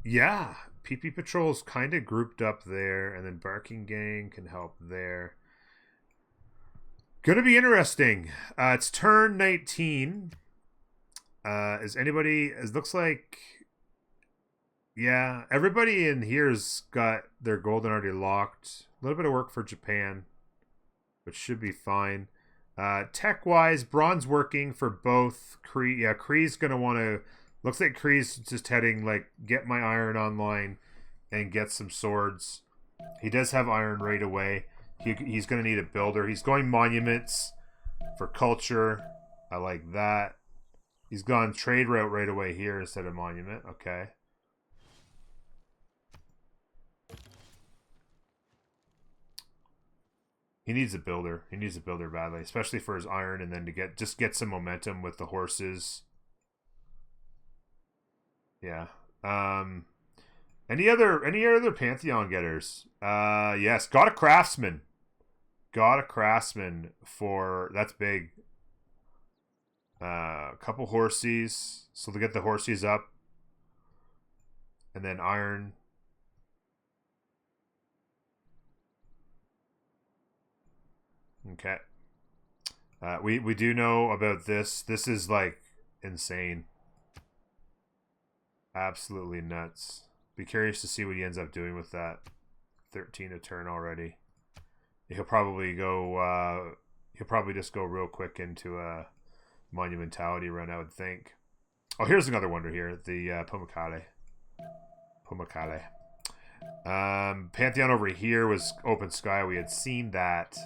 Yeah, PP Patrol's kind of grouped up there, and then Barking Gang can help there. Gonna be interesting. It's turn 19. It looks like, yeah, everybody in here's got their golden already locked. A little bit of work for Japan, which should be fine. Tech-wise, bronze working for both Kree. Yeah, Kree's gonna want to. Looks like Kree's just heading like get my iron online and get some swords. He does have iron right away. He's going to need a builder. He's going monuments for culture. I like that. He's gone trade route right away here instead of monument. Okay. He needs a builder. He needs a builder badly, especially for his iron, and then to get some momentum with the horses. Yeah. Any other Pantheon getters? Yes, got a craftsman. Got a craftsman for that's big. A couple horses, so to get the horses up, and then iron. Okay. We do know about this. This is like insane. Absolutely nuts. Be curious to see what he ends up doing with that. 13 a turn already. He'll probably go. He'll probably just go real quick into a monumentality run, I would think. Oh, here's another wonder here. The Pumakale. Pantheon over here was Open Sky. We had seen that.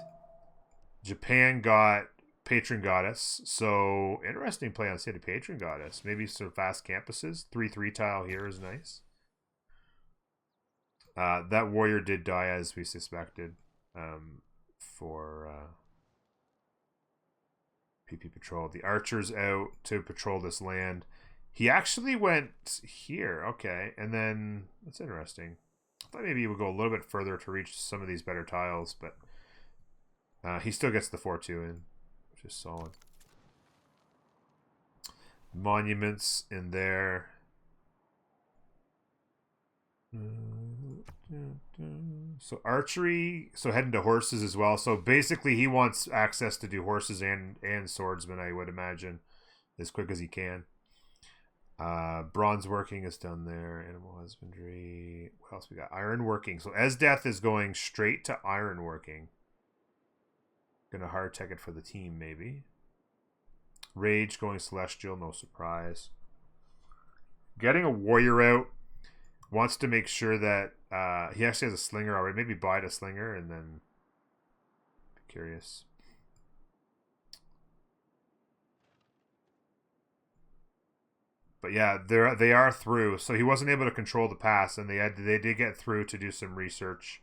Japan got Patron Goddess. So, interesting play on City Patron Goddess. Maybe some fast campuses. 3/3 tile here is nice. That warrior did die as we suspected for PP Patrol. The archer's out to patrol this land. He actually went here. Okay. And then, that's interesting. I thought maybe he would go a little bit further to reach some of these better tiles, but he still gets the 4-2 in, which is solid. Monuments in there. So archery, so heading to horses as well. So basically he wants access to do horses and swordsmen, I would imagine, as quick as he can. Bronze working is done there. Animal husbandry. What else we got? Iron working. So Esdeath is going straight to iron working. Gonna hard tech it for the team, maybe. Rage going celestial, no surprise. Getting a warrior out. Wants to make sure that he actually has a slinger already. Maybe buy a slinger and then be curious. But yeah, they are through. So he wasn't able to control the pass, and they did get through to do some research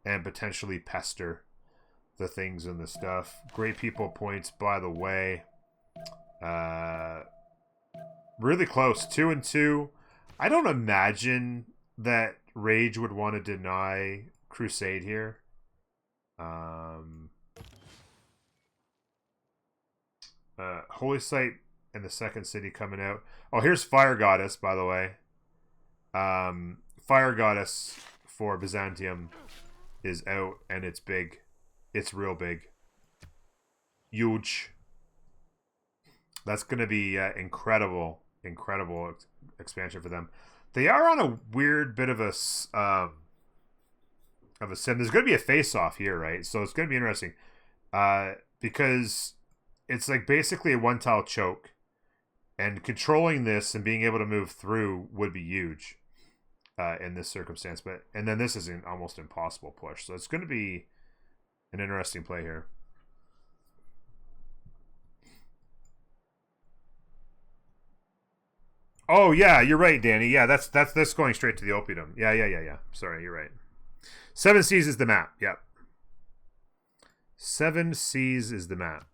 and potentially pester the things and the stuff. Great people points, by the way. Really close, 2-2. I don't imagine that Rage would want to deny Crusade here. Holy Site and the second city coming out. Oh, here's Fire Goddess, by the way. Fire Goddess for Byzantium is out, and it's big. It's real big. Huge. That's going to be incredible expansion for them. They are on a weird bit of a sim. There's going to be a face-off here, right? So it's going to be interesting because it's like basically a one-tile choke, and controlling this and being able to move through would be huge in this circumstance. And then this is an almost impossible push. So it's going to be an interesting play here. Oh yeah, you're right, Danny. Yeah, that's going straight to the Opium. Yeah. Sorry, you're right. 7 Seas is the map. Yep. 7 Seas is the map.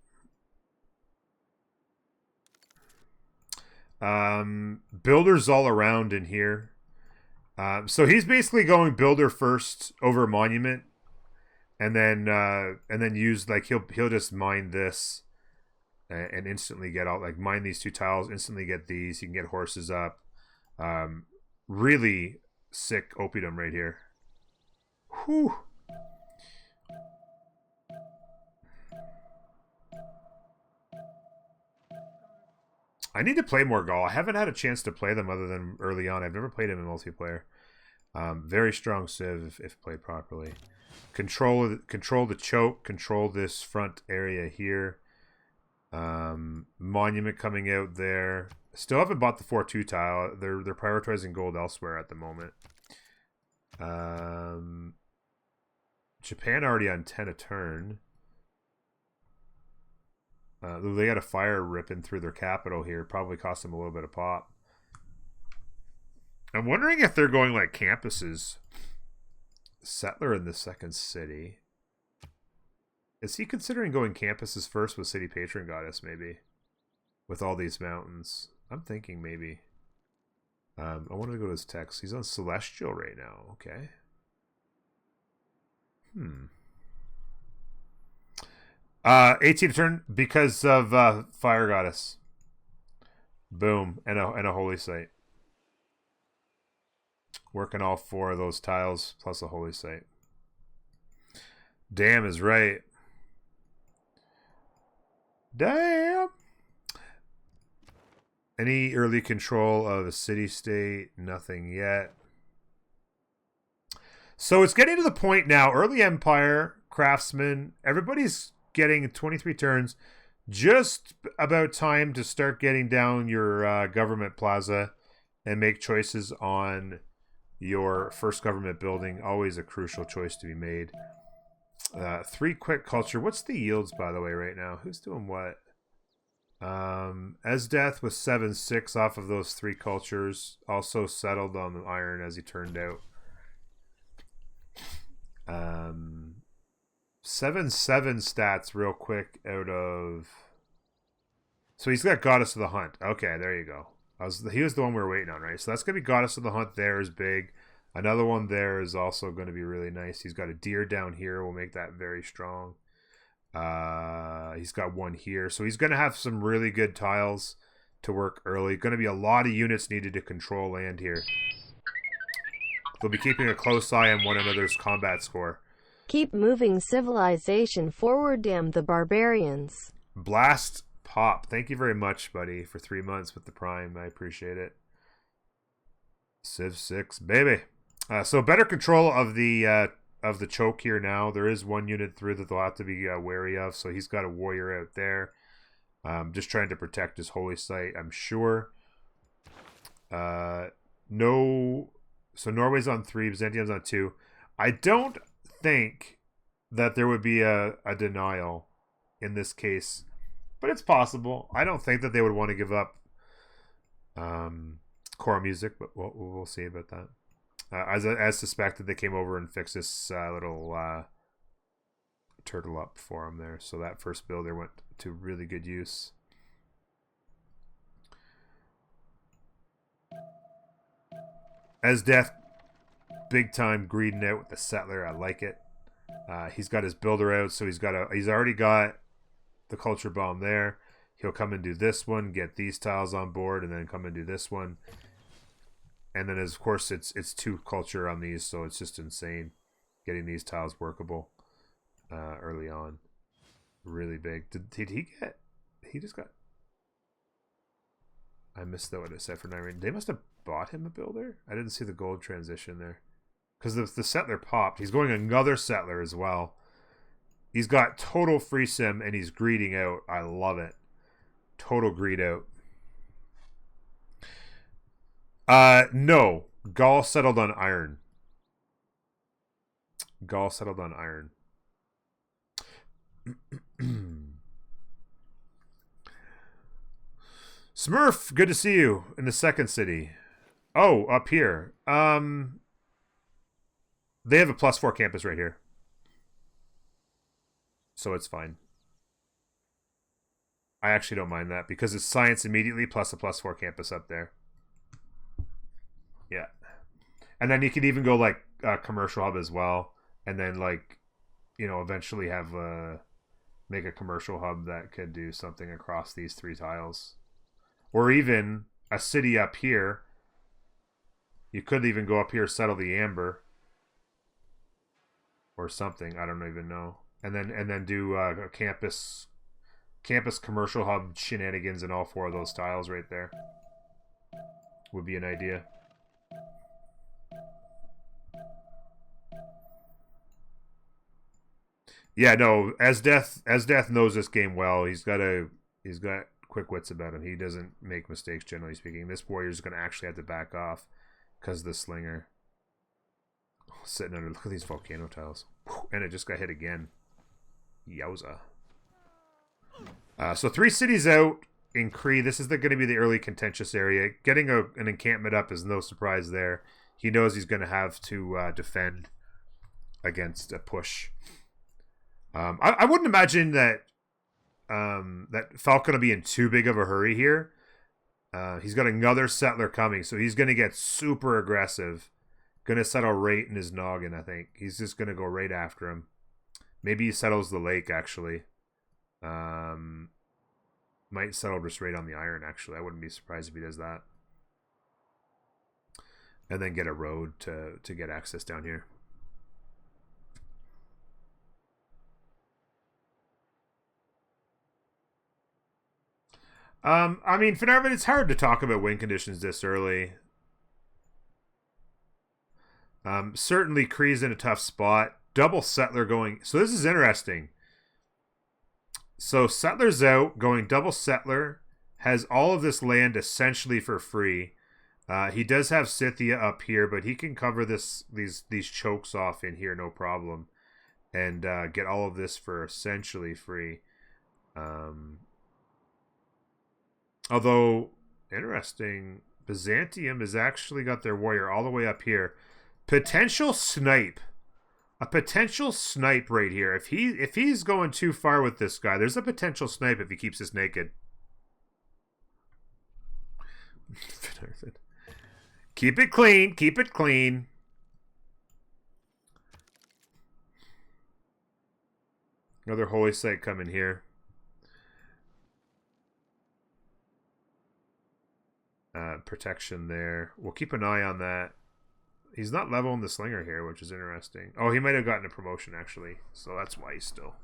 Builders all around in here. So he's basically going builder first over monument, and then use like he'll just mine this. And instantly get out, like mine these 2 tiles, instantly get these. You can get horses up. Really sick opium right here. Whew. I need to play more Gaul. I haven't had a chance to play them other than early on. I've never played them in multiplayer. Very strong Civ if played properly. Control the choke. Control this front area here. Monument coming out there. Still haven't bought the 4-2 tile. They're prioritizing gold elsewhere at the moment. Japan already on 10 a turn. They got a fire ripping through their capital here. Probably cost them a little bit of pop. I'm wondering if they're going like campuses. Settler in the second city. Is he considering going campuses first with City Patron Goddess, maybe? With all these mountains. I'm thinking maybe. I wanted to go to his text. He's on Celestial right now. Okay. 18 turn because of Fire Goddess. Boom. And a Holy Site. Working all 4 of those tiles plus a Holy Site. Damn is right. Damn. Any early control of a city-state? Nothing yet. So it's getting to the point now. Early Empire, Craftsman, everybody's getting 23 turns. Just about time to start getting down your government plaza and make choices on your first government building. Always a crucial choice to be made. 3 quick culture. What's the yields, by the way, right now? Who's doing what? Esdeath with 7-6 off of those 3 cultures. Also settled on the iron as he turned out. 7-7 stats real quick out of... So he's got Goddess of the Hunt. Okay, there you go. He was the one we were waiting on, right? So that's going to be Goddess of the Hunt there is big. Another one there is also going to be really nice. He's got a deer down here. We'll make that very strong. He's got one here. So he's going to have some really good tiles to work early. Going to be a lot of units needed to control land here. They'll be keeping a close eye on one another's combat score. Keep moving civilization forward, damn the barbarians. Blast Pop. Thank you very much, buddy, for 3 months with the Prime. I appreciate it. Civ 6, baby. So better control of the choke here now. There is 1 unit through that they'll have to be wary of. So he's got a warrior out there. Just trying to protect his holy site, I'm sure. No. So Norway's on 3, Byzantium's on 2. I don't think that there would be a denial in this case. But it's possible. I don't think that they would want to give up core music, but we'll see about that. As suspected, they came over and fixed this little turtle up for him there. So that first builder went to really good use. As Death, big time greeding out with the settler. I like it. He's got his builder out, so he's already got the culture bomb there. He'll come and do this one, get these tiles on board, and then come and do this one. And then, of course, it's 2 culture on these, so it's just insane getting these tiles workable early on. Really big. Did he get... He just got... I missed what it said for 9 rain. They must have bought him a builder? I didn't see the gold transition there. Because the settler popped. He's going another settler as well. He's got total free sim, and he's greeding out. I love it. Total greed out. No. Gaul settled on iron. Gaul settled on iron. Smurf, good to see you in the second city. Oh, up here. They have a +4 campus right here. So it's fine. I actually don't mind that because it's science immediately plus a +4 campus up there. Yeah. And then you could even go like a commercial hub as well. And then like, eventually have make a commercial hub that could do something across these 3 tiles. Or even a city up here. You could even go up here, settle the amber. Or something. I don't even know. And then do a campus commercial hub shenanigans in all 4 of those tiles right there. Would be an idea. Yeah, no, as Death knows this game well. He's got quick wits about him. He doesn't make mistakes, generally speaking. This warrior's going to actually have to back off because of the slinger. Sitting under, look at these volcano tiles. And it just got hit again. Yowza. So 3 cities out in Cree. This is going to be the early contentious area. Getting an encampment up is no surprise there. He knows he's going to have to defend against a push. I wouldn't imagine that that Falcon will be in too big of a hurry here. He's got another settler coming, so he's going to get super aggressive. Going to settle right in his noggin, I think. He's just going to go right after him. Maybe he settles the lake, actually. Might settle just right on the iron, actually. I wouldn't be surprised if he does that. And then get a road to get access down here. I mean, Finarvin, it's hard to talk about win conditions this early. Certainly, Kree's in a tough spot. Double settler going. So this is interesting. So settler's out, going double settler. Has all of this land essentially for free. He does have Scythia up here, but he can cover these chokes off in here, no problem, and get all of this for essentially free. Although, interesting, Byzantium has actually got their warrior all the way up here. Potential snipe. A potential snipe right here. If he's going too far with this guy, there's a potential snipe if he keeps us naked. Keep it clean. Keep it clean. Another holy site coming here. Protection there. We'll keep an eye on that. He's not leveling the slinger here, which is interesting. Oh, he might have gotten a promotion, actually. So that's why he's still.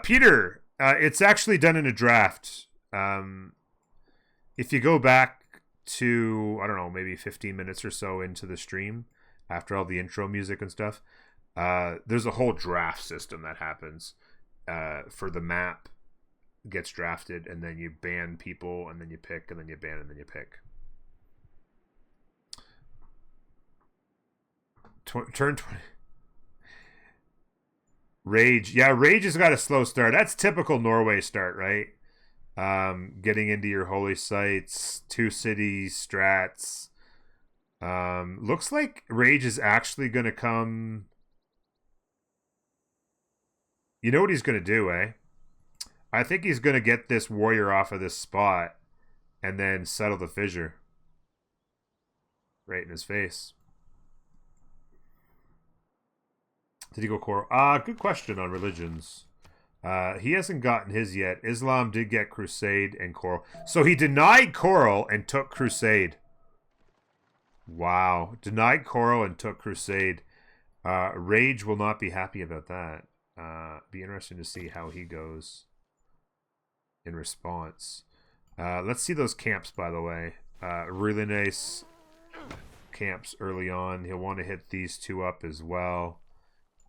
Peter, it's actually done in a draft. If you go back to, I don't know, maybe 15 minutes or so into the stream, after all the intro music and stuff, there's a whole draft system that happens for the map. Gets drafted, and then you ban people, and then you pick, and then you ban, and then you pick. Turn 20. Rage. Yeah, Rage has got a slow start. That's typical Norway start, right? Getting into your holy sites, 2 cities, strats. Looks like Rage is actually going to come. You know what he's going to do, eh? I think he's going to get this warrior off of this spot and then settle the fissure. Right in his face. Did he go Coral? Good question on religions. He hasn't gotten his yet. Islam did get Crusade and Coral. So he denied Coral and took Crusade. Wow. Denied Coral and took Crusade. Rage will not be happy about that. Be interesting to see how he goes in response. Let's see those camps, by the way. Really nice camps early on. He'll want to hit these 2 up as well.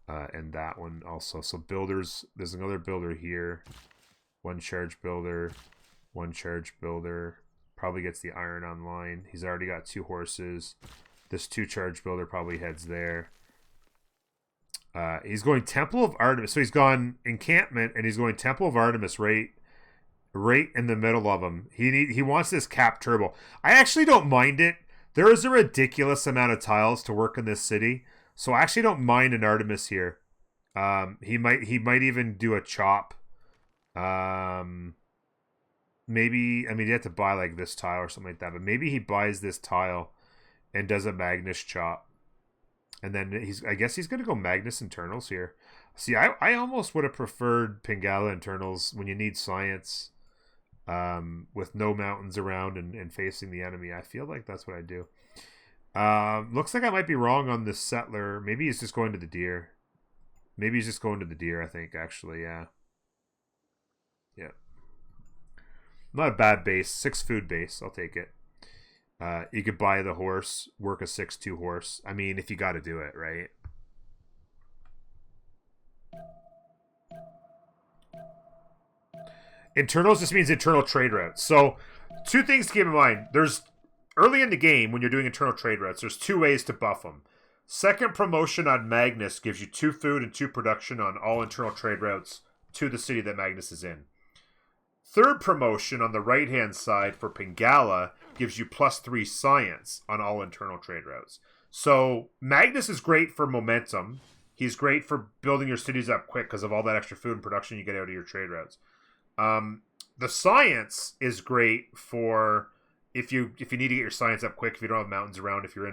And that one also. So builders, there's another builder here. 1 charge builder. 1 charge builder. Probably gets the iron online. He's already got 2 horses. This 2 charge builder probably heads there. He's going Temple of Artemis. So he's gone encampment, and he's going Temple of Artemis right in the middle of him. He wants this cap turbo. I actually don't mind it. There is a ridiculous amount of tiles to work in this city, so I actually don't mind an Artemis here. He might even do a chop. Maybe, I mean, you have to buy like this tile or something like that, but maybe he buys this tile and does a Magnus chop. And then I guess he's going to go Magnus internals here. See, I almost would have preferred Pingala internals when you need science, with no mountains around and facing the enemy. I feel like that's what I do. Looks like I might be wrong on this settler. Maybe he's just going to the deer. Maybe he's just going to the deer, I think, actually, yeah. Yeah. Not a bad base. 6 food base. I'll take it. You could buy the horse, work a 6-2 horse. I mean, if you got to do it, right? Internals just means internal trade routes. So, 2 things to keep in mind. There's, early in the game, when you're doing internal trade routes, there's 2 ways to buff them. Second promotion on Magnus gives you 2 food and 2 production on all internal trade routes to the city that Magnus is in. Third promotion on the right-hand side for Pingala gives you +3 science on all internal trade routes. So Magnus is great for momentum. He's great for building your cities up quick because of all that extra food and production you get out of your trade routes. The science is great for if you need to get your science up quick, if you don't have mountains around, if you're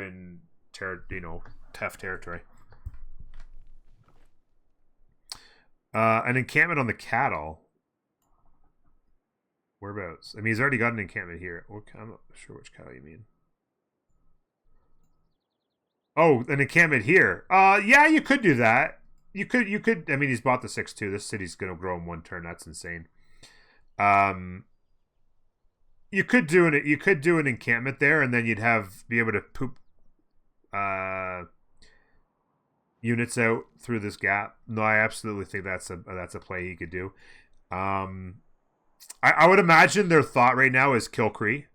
in tough territory. An encampment on the cattle. Whereabouts? I mean, he's already got an encampment here. I'm not sure which cattle you mean. Oh, an encampment here. Yeah, you could do that. You could. I mean, he's bought the 6-2. This city's gonna grow in one turn. That's insane. You could do an encampment there, and then you'd be able to poop units out through this gap. No, I absolutely think that's a play he could do. I would imagine their thought right now is kill Cree.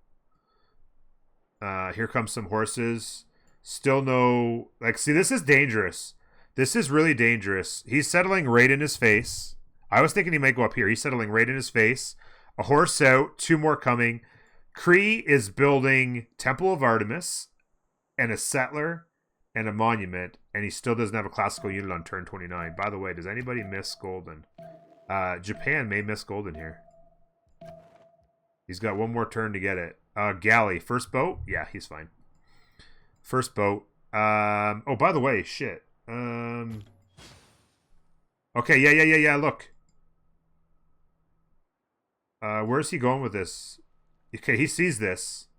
Here comes some horses. Still no... see, this is dangerous. This is really dangerous. He's settling right in his face. I was thinking he might go up here. He's settling right in his face. A horse out. 2 more coming. Cree is building Temple of Artemis and a settler and a monument, and he still doesn't have a classical unit on turn 29. By the way, does anybody miss Golden? Japan may miss Golden here. He's got 1 more turn to get it. Galley. First boat? Yeah, he's fine. First boat. Oh, by the way, shit. Okay, yeah, look. Where's he going with this? Okay, he sees this.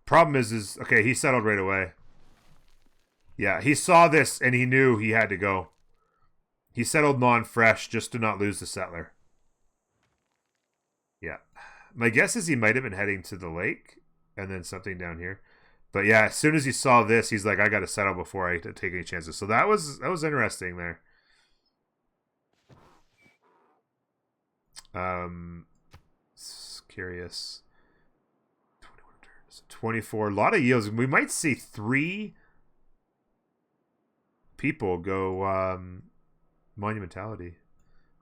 Problem is okay, he settled right away. Yeah, he saw this and he knew he had to go. He settled non-fresh just to not lose the settler. Yeah. My guess is he might have been heading to the lake and then something down here. But yeah, as soon as he saw this, he's like, I got to settle before I take any chances. So that was interesting there. Curious. 21 turns. 24. A lot of yields. We might see 3 people go monumentality.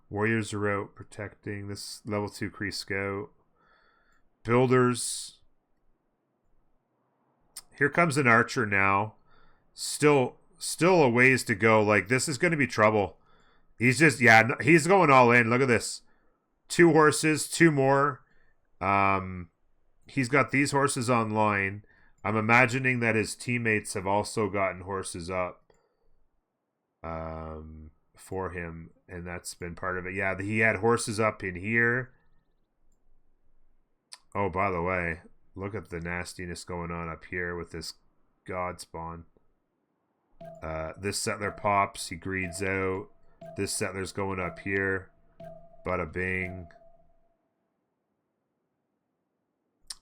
Warriors are out protecting this level 2 Kree scout. Builders. Here comes an archer now. Still a ways to go. Like, this is going to be trouble. He's just, he's going all in. Look at this. 2 horses, 2 more. He's got these horses online. I'm imagining that his teammates have also gotten horses up for him, and that's been part of it. Yeah, he had horses up in here. Oh, by the way, look at the nastiness going on up here with this god spawn. This settler pops. He greeds out. This settler's going up here. Bada bing.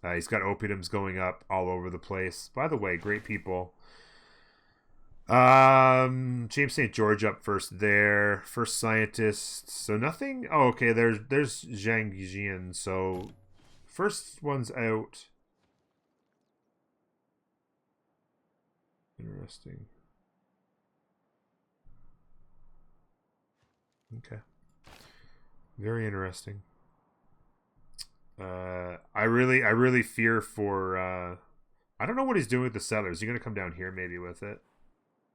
He's got opiums going up all over the place. By the way, great people. James St. George up first there. First scientist. So nothing. Oh, okay. There's Zhang Jian. So first one's out. Interesting. Okay. Very interesting. I really fear for I don't know what he's doing with the settlers. Is he gonna come down here maybe with it?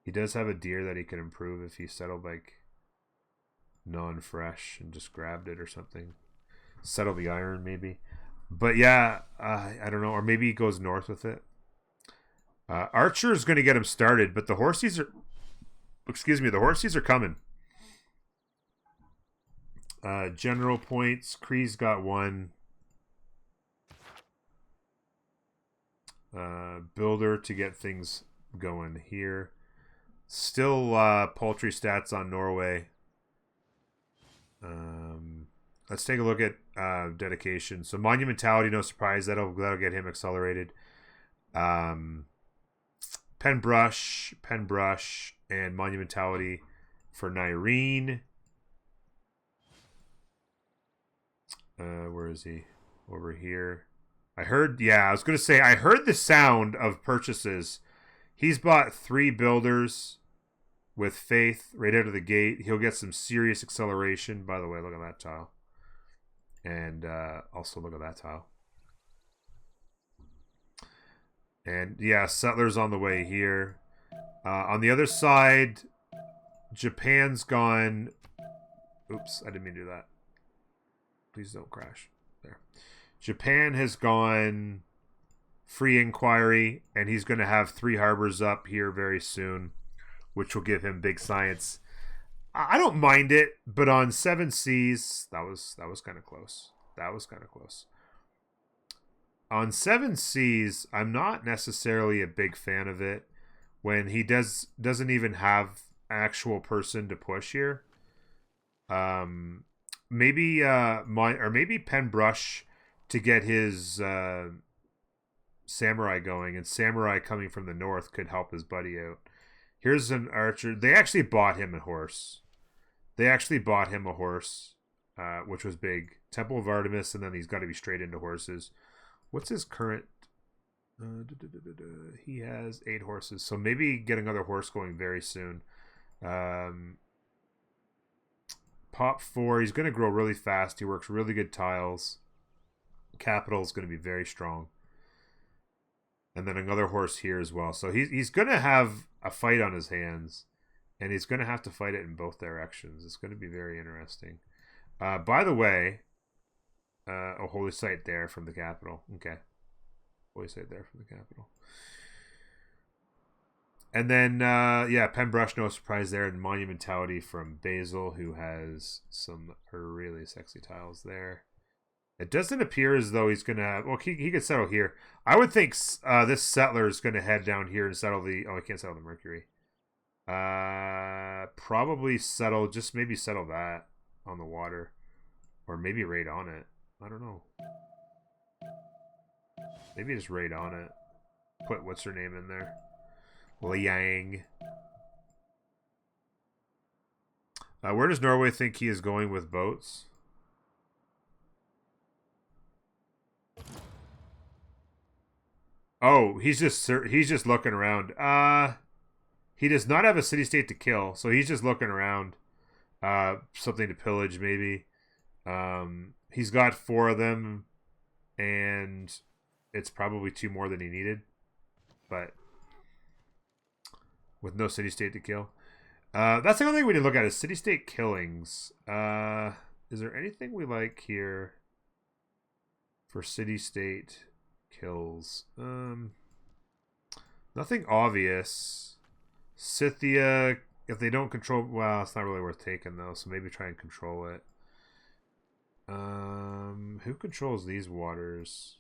He does have a deer that he can improve if he settled like non-fresh and just grabbed it or something. Settle the iron maybe. But yeah, I don't know. Or maybe he goes north with it. Archer is gonna get him started, but the horsies are the horsies are coming. General points. Kree's got 1. Builder to get things going here. Still poultry stats on Norway. Let's take a look at dedication. So monumentality, no surprise, that'll get him accelerated. Pen brush, and monumentality for Nyreen. Where is he? Over here. I heard the sound of purchases. He's bought 3 builders with faith right out of the gate. He'll get some serious acceleration. By the way, look at that tile. And also look at that tile. And yeah, settlers on the way here. On the other side, Japan's gone. Oops, I didn't mean to do that. Please don't crash. There. Japan has gone free inquiry, and he's going to have 3 harbors up here very soon, which will give him big science. I don't mind it, but on 7 seas, that was kind of close. That was kind of close. On 7 seas, I'm not necessarily a big fan of it when he doesn't even have actual person to push here. Maybe maybe Penbrush to get his samurai going, and samurai coming from the north could help his buddy out. Here's an archer. They actually bought him a horse. Which was big. Temple of Artemis, and then he's got to be straight into horses. What's his current? He has 8 horses, so maybe get another horse going very soon. Pop 4. He's going to grow really fast. He works really good tiles. Capital is going to be very strong. And then another horse here as well. So he's going to have a fight on his hands, and he's going to have to fight it in both directions. It's going to be very interesting. By the way, a holy site there from the capital. Okay. Holy site there from the capital. And then, Penbrush, no surprise there. And Monumentality from Basil, who has some really sexy tiles there. It doesn't appear as though he's going to have... Well, he could settle here. I would think this settler is going to head down here and settle the... Oh, he can't settle the Mercury. Probably settle... Just maybe settle that on the water. Or maybe raid on it. I don't know. Maybe just raid on it. Put what's her name in there. Liang. Where does Norway think he is going with boats? Oh, he's just looking around. He does not have a city-state to kill, so he's just looking around. Something to pillage, maybe. He's got 4 of them, and it's probably 2 more than he needed. But with no city-state to kill. That's the only thing we need to look at is city-state killings. Is there anything we like here for city-state kills? Nothing obvious. Scythia, if they don't control... Well, it's not really worth taking, though, so maybe try and control it. Who controls these waters?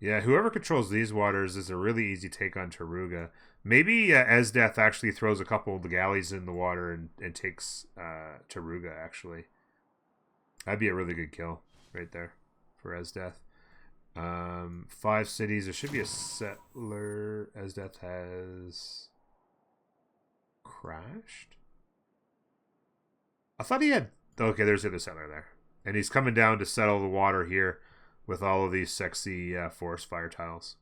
Yeah, whoever controls these waters is a really easy take on Taruga. Maybe Esdeath actually throws a couple of the galleys in the water and takes Taruga, actually. That'd be a really good kill right there for Esdeath. 5 cities. There should be a settler. Esdeath has crashed? I thought he had... Okay, there's the other settler there. And he's coming down to settle the water here with all of these sexy forest fire tiles.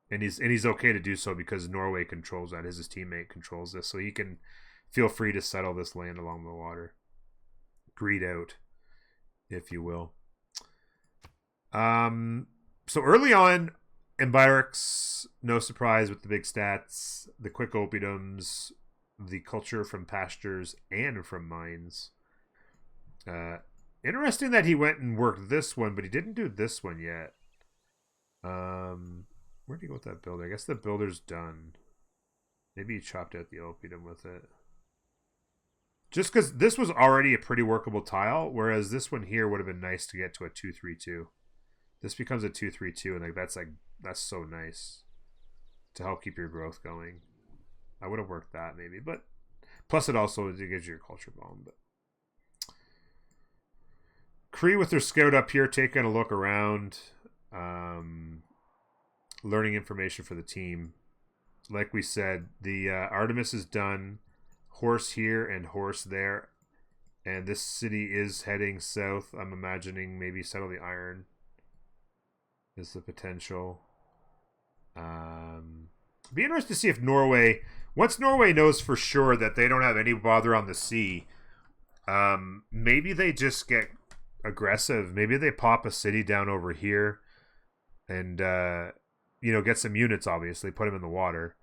And he's okay to do so because Norway controls that. His teammate controls this. So he can feel free to settle this land along the water. Greed out, if you will. So early on, Embyrix, no surprise with the big stats. The quick oppidums, the culture from pastures and from mines. Interesting that he went and worked this one, but he didn't do this one yet. Where'd he go with that builder? I guess the builder's done. Maybe he chopped out the oppidum with it. Just because this was already a pretty workable tile, whereas this one here would have been nice to get to a 2-3-2. This becomes a 2-3-2, and that's so nice to help keep your growth going. I would have worked that maybe, but plus it also gives you your culture bomb. But Kree with their scout up here, taking a look around, learning information for the team. Like we said, the Artemis is done. Horse here and horse there. And this city is heading south. I'm imagining maybe settle the iron is the potential. Be interested to see if Norway, once Norway knows for sure that they don't have any bother on the sea, maybe they just get aggressive. Maybe they pop a city down over here and, get some units, obviously, put them in the water.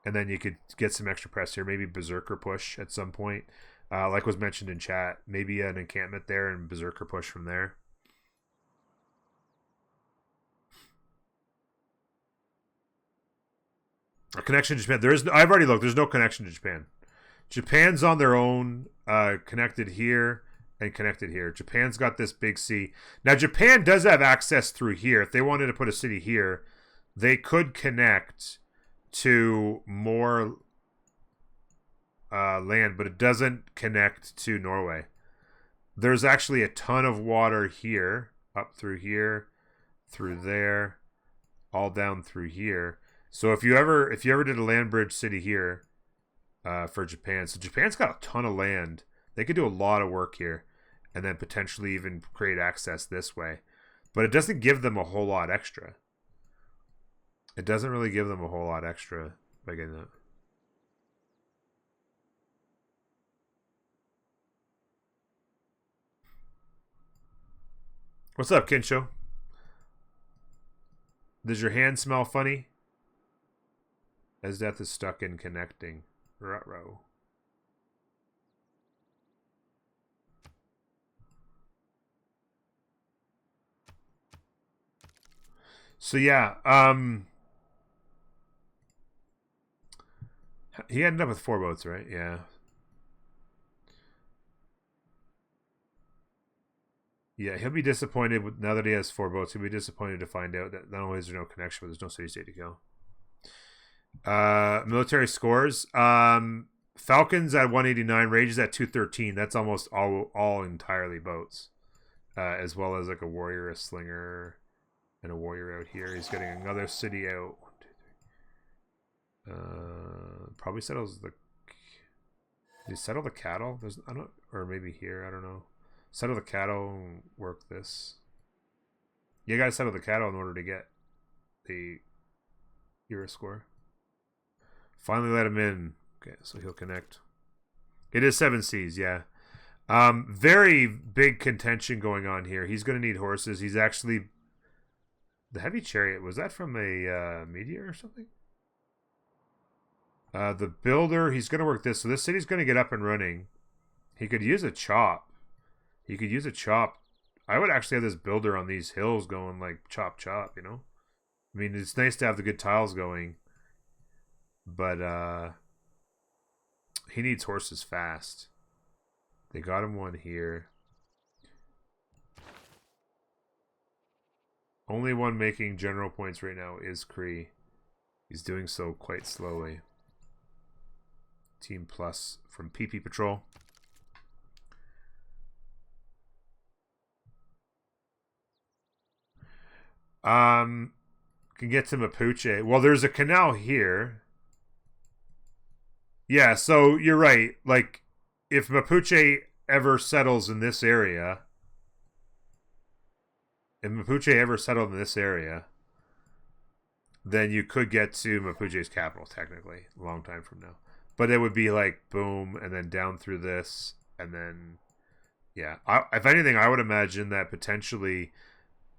And then you could get some extra press here. Maybe Berserker push at some point. Like was mentioned in chat. Maybe an encampment there and Berserker push from there. A connection to Japan. There is. I've already looked. There's no connection to Japan. Japan's on their own, connected here and connected here. Japan's got this big sea. Now, Japan does have access through here. If they wanted to put a city here, they could connect to more land, but it doesn't connect to Norway. There's actually a ton of water here, up through here, through there, all down through here. So if you ever did a land bridge city here, for Japan, so Japan's got a ton of land. They could do a lot of work here, and then potentially even create access this way. But it doesn't give them a whole lot extra. It doesn't really give them a whole lot extra by getting that. What's up, Kinsho? Does your hand smell funny? As death is stuck in connecting. Ruh-roh. So yeah, he ended up with 4 boats, right? Yeah. Yeah, he'll be disappointed now that he has 4 boats. He'll be disappointed to find out that not only is there no connection, but there's no city state to kill. Military scores. Falcons at 189, Rages at 213. That's almost all entirely boats. As well as like a warrior, a slinger, and a warrior out here. He's getting another city out. 1, 2, 3. Probably settles the. Did he settle the cattle? There's I don't, or maybe here. I don't know. Settle the cattle and work this. You gotta settle the cattle in order to get the Euro score. Finally let him in. Okay, so he'll connect. It is 7 Cs, yeah. Very big contention going on here. He's going to need horses. He's actually... The heavy chariot, was that from a meteor or something? The builder, he's going to work this. So this city's going to get up and running. He could use a chop. He could use a chop. I would actually have this builder on these hills going like chop chop, you know? I mean, it's nice to have the good tiles going. But he needs horses fast. They got him one here. Only one making general points right now is Kree. He's doing so quite slowly. Team plus from PP Patrol. Can get to Mapuche. Well, there's a canal here. Yeah, so you're right. Like, if Mapuche ever settles in this area, then you could get to Mapuche's capital, technically, a long time from now. But it would be like, boom, and then down through this, and then, yeah. If anything, I would imagine that potentially,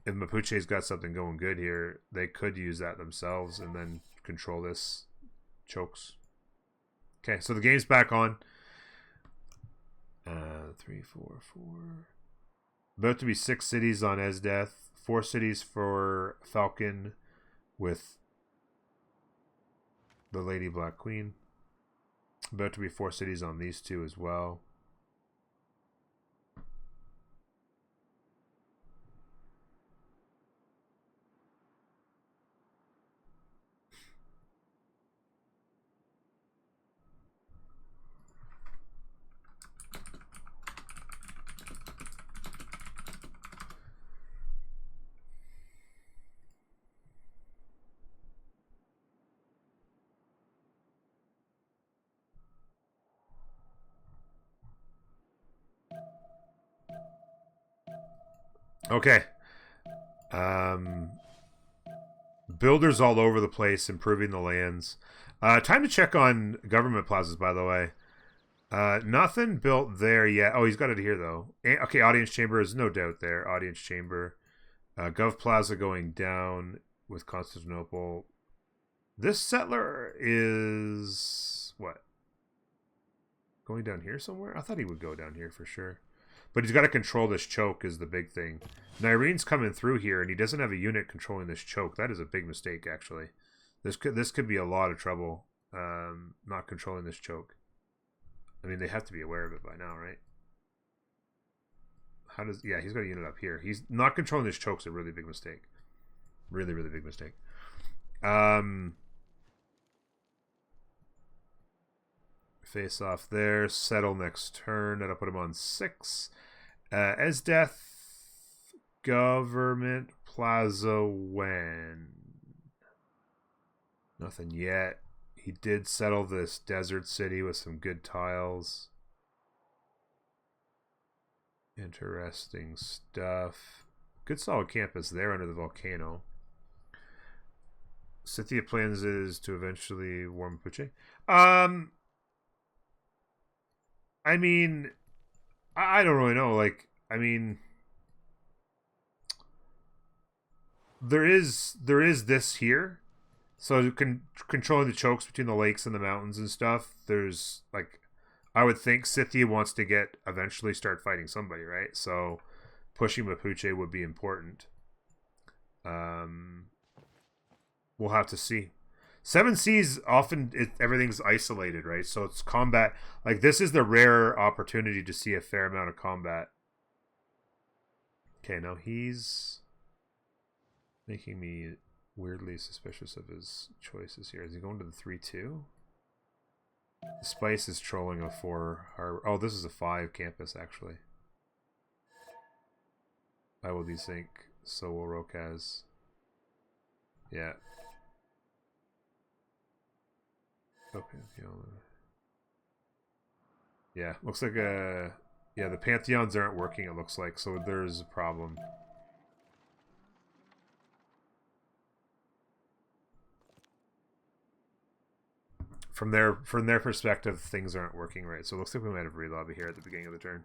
if Mapuche's got something going good here, they could use that themselves and then control this chokes. Okay, so the game's back on. 3, 4, 4. About to be 6 cities on Esdeath. 4 cities for Falcon with the Lady Black Queen. About to be 4 cities on these two as well. Okay. Builders all over the place, improving the lands. Time to check on government plazas, by the way. Nothing built there yet. Oh, he's got it here, though. Okay, audience chamber is no doubt there. Audience chamber. Gov Plaza going down with Constantinople. This settler is what? Going down here somewhere? I thought he would go down here for sure. But he's got to control this choke is the big thing. Nyrene's coming through here, and he doesn't have a unit controlling this choke. That is a big mistake, actually. This could be a lot of trouble, not controlling this choke. I mean, they have to be aware of it by now, right? Yeah, he's got a unit up here. He's not controlling this choke's a really big mistake. Really, really big mistake. Face off there. Settle next turn. That'll put him on 6. Esdeath, Government, Plaza, when? Nothing yet. He did settle this desert city with some good tiles. Interesting stuff. Good solid campus there under the volcano. Scythia plans is to eventually warm Puche. I mean, I don't really know. Like, I mean, there is this here. So controlling the chokes between the lakes and the mountains and stuff. There's like, I would think Scythia wants to eventually start fighting somebody, right? So pushing Mapuche would be important. We'll have to see. 7 Seas often everything's isolated, right? So it's combat. Like this is the rare opportunity to see a fair amount of combat. Okay, now he's making me weirdly suspicious of his choices here. Is he going to the 3-2? The Spice is trolling a 4 harbor. Oh, this is a 5 campus actually. I will desync. So will Rokaz. Yeah. Okay. Yeah, looks like yeah, the Pantheons aren't working, it looks like, so there's a problem. From their perspective, things aren't working right. So it looks like we might have relobby here at the beginning of the turn.